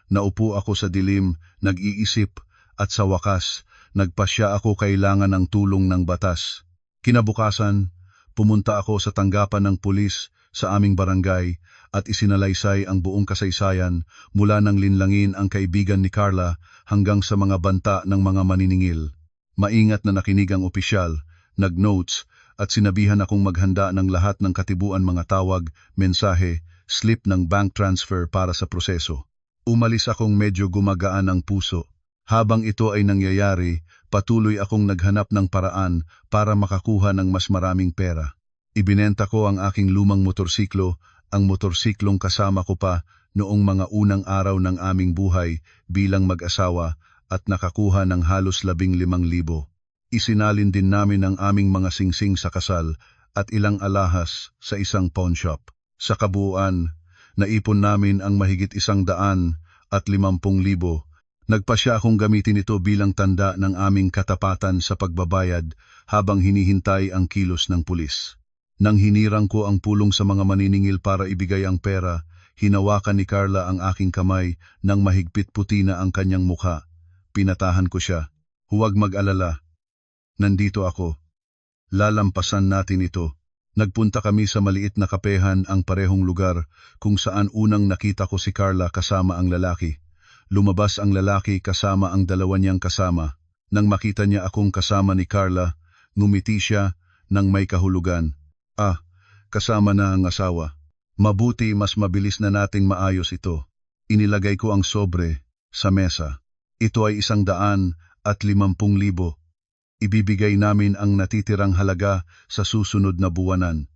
[SPEAKER 1] Naupo ako sa dilim, nag-iisip, at sa wakas, nagpasya ako kailangan ng tulong ng batas. Kinabukasan, pumunta ako sa tanggapan ng pulis sa aming barangay at isinalaysay ang buong kasaysayan mula nang linlangin ang kaibigan ni Carla hanggang sa mga banta ng mga maniningil. Maingat na nakinig ang opisyal, nag-notes at sinabihan akong maghanda ng lahat ng katibuan, mga tawag, mensahe, slip ng bank transfer para sa proseso. Umalis akong medyo gumagaan ang puso. Habang ito ay nangyayari, patuloy akong naghanap ng paraan para makakuha ng mas maraming pera. Ibinenta ko ang aking lumang motorsiklo, ang motorsiklong kasama ko pa noong mga unang araw ng aming buhay bilang mag-asawa, at nakakuha ng halos 15,000. Isinalin din namin ang aming mga singsing sa kasal at ilang alahas sa isang pawn shop. Sa kabuuan, naipon namin ang mahigit 150,000. Nagpasya akong gamitin ito bilang tanda ng aming katapatan sa pagbabayad habang hinihintay ang kilos ng pulis. Nang hinirang ko ang pulong sa mga maniningil para ibigay ang pera, hinawakan ni Carla ang aking kamay nang mahigpit, puti na ang kanyang mukha. Pinatahan ko siya. Huwag mag-alala. Nandito ako. Lalampasan natin ito. Nagpunta kami sa maliit na kapehan, ang parehong lugar kung saan unang nakita ko si Carla kasama ang lalaki. Lumabas ang lalaki kasama ang dalawa niyang kasama. Nang makita niya akong kasama ni Carla, ngumiti siya nang may kahulugan. Ah, kasama na ang asawa. Mabuti, mas mabilis na nating maayos ito. Inilagay ko ang sobre sa mesa. Ito ay 150,000. Ibibigay namin ang natitirang halaga sa susunod na buwanan.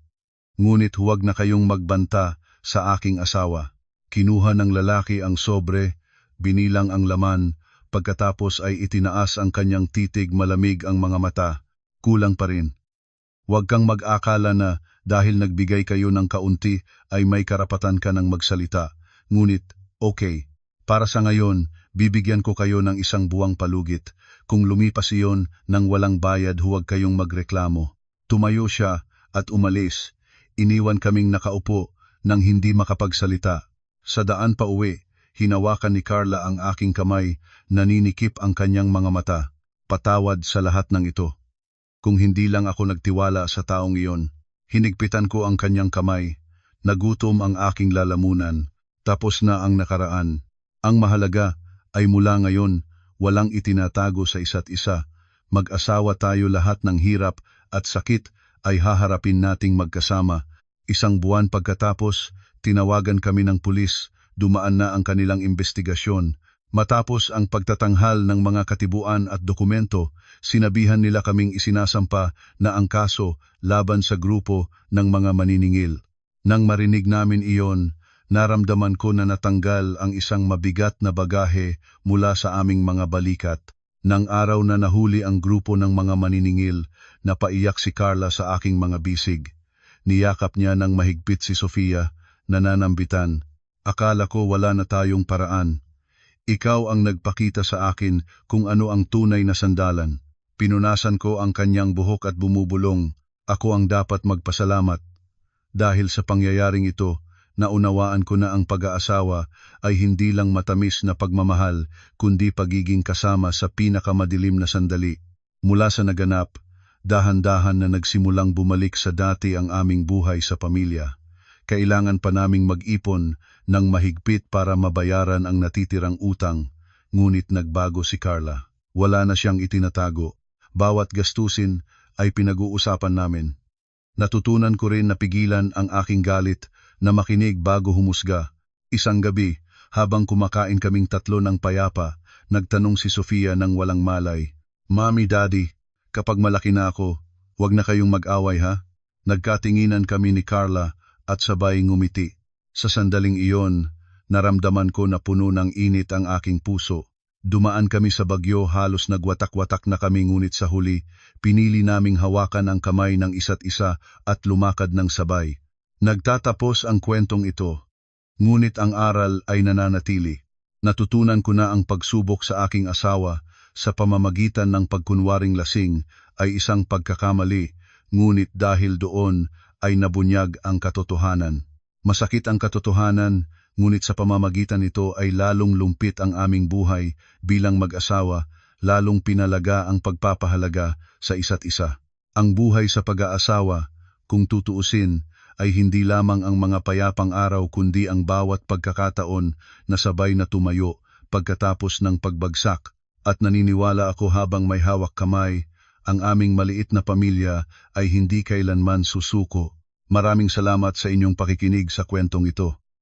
[SPEAKER 1] Ngunit huwag na kayong magbanta sa aking asawa. Kinuha ng lalaki ang sobre, binilang ang laman, pagkatapos ay itinaas ang kanyang titig, malamig ang mga mata. Kulang pa rin. Huwag kang mag-akala na dahil nagbigay kayo ng kaunti ay may karapatan ka ng magsalita. Ngunit, okay, para sa ngayon, bibigyan ko kayo ng 1 buwang palugit. Kung lumipas iyon nang walang bayad, huwag kayong magreklamo. Tumayo siya at umalis. Iniwan kaming nakaupo nang hindi makapagsalita. Sa daan pa uwi, hinawakan ni Carla ang aking kamay, naninikip ang kanyang mga mata. Patawad sa lahat ng ito. Kung hindi lang ako nagtiwala sa taong iyon. Hinigpitan ko ang kanyang kamay. Nagutom ang aking lalamunan. Tapos na ang nakaraan. Ang mahalaga ay mula ngayon, walang itinatago sa isa't isa. Mag-asawa tayo, lahat ng hirap at sakit ay haharapin nating magkasama. 1 buwan pagkatapos, tinawagan kami ng pulis. Dumaan na ang kanilang investigasyon. Matapos ang pagtatanghal ng mga katibuan at dokumento, sinabihan nila kaming isinasampa na ang kaso laban sa grupo ng mga maniningil. Nang marinig namin iyon, naramdaman ko na natanggal ang isang mabigat na bagahe mula sa aming mga balikat. Nang araw na nahuli ang grupo ng mga maniningil, napaiyak si Carla sa aking mga bisig. Niyakap niya ng mahigpit si Sofia, nananambitan. Akala ko wala na tayong paraan. Ikaw ang nagpakita sa akin kung ano ang tunay na sandalan. Pinunasan ko ang kanyang buhok at bumubulong. Ako ang dapat magpasalamat. Dahil sa pangyayaring ito, naunawaan ko na ang pag-aasawa ay hindi lang matamis na pagmamahal, kundi pagiging kasama sa pinakamadilim na sandali. Mula sa naganap, dahan-dahan na nagsimulang bumalik sa dati ang aming buhay sa pamilya. Kailangan pa naming mag-ipon ng mahigpit para mabayaran ang natitirang utang, ngunit nagbago si Carla. Wala na siyang itinatago. Bawat gastusin ay pinag-uusapan namin. Natutunan ko rin na pigilan ang aking galit, na makinig bago humusga. Isang gabi, habang kumakain kaming tatlo ng payapa, nagtanong si Sofia ng walang malay, "Mommy, Daddy, kapag malaki na ako, huwag na kayong mag-away ha. Nagkatinginan kami ni Carla at sabay ngumiti. Sa sandaling iyon, naramdaman ko na puno ng init ang aking puso. Dumaan kami sa bagyo, halos nagwatak-watak na kami, ngunit sa huli, pinili naming hawakan ang kamay ng isa't isa at lumakad ng sabay. Nagtatapos ang kwentong ito, ngunit ang aral ay nananatili. Natutunan ko na ang pagsubok sa aking asawa sa pamamagitan ng pagkunwaring lasing ay isang pagkakamali, ngunit dahil doon ay nabunyag ang katotohanan. Masakit ang katotohanan, ngunit sa pamamagitan nito ay lalong lumpit ang aming buhay bilang mag-asawa, lalong pinalaga ang pagpapahalaga sa isa't isa. Ang buhay sa pag-aasawa, kung tutuusin, ay hindi lamang ang mga payapang araw kundi ang bawat pagkakataon na sabay na tumayo pagkatapos ng pagbagsak, at naniniwala ako habang may hawak kamay, ang aming maliit na pamilya ay hindi kailanman susuko. Maraming salamat sa inyong pakikinig sa kwentong ito.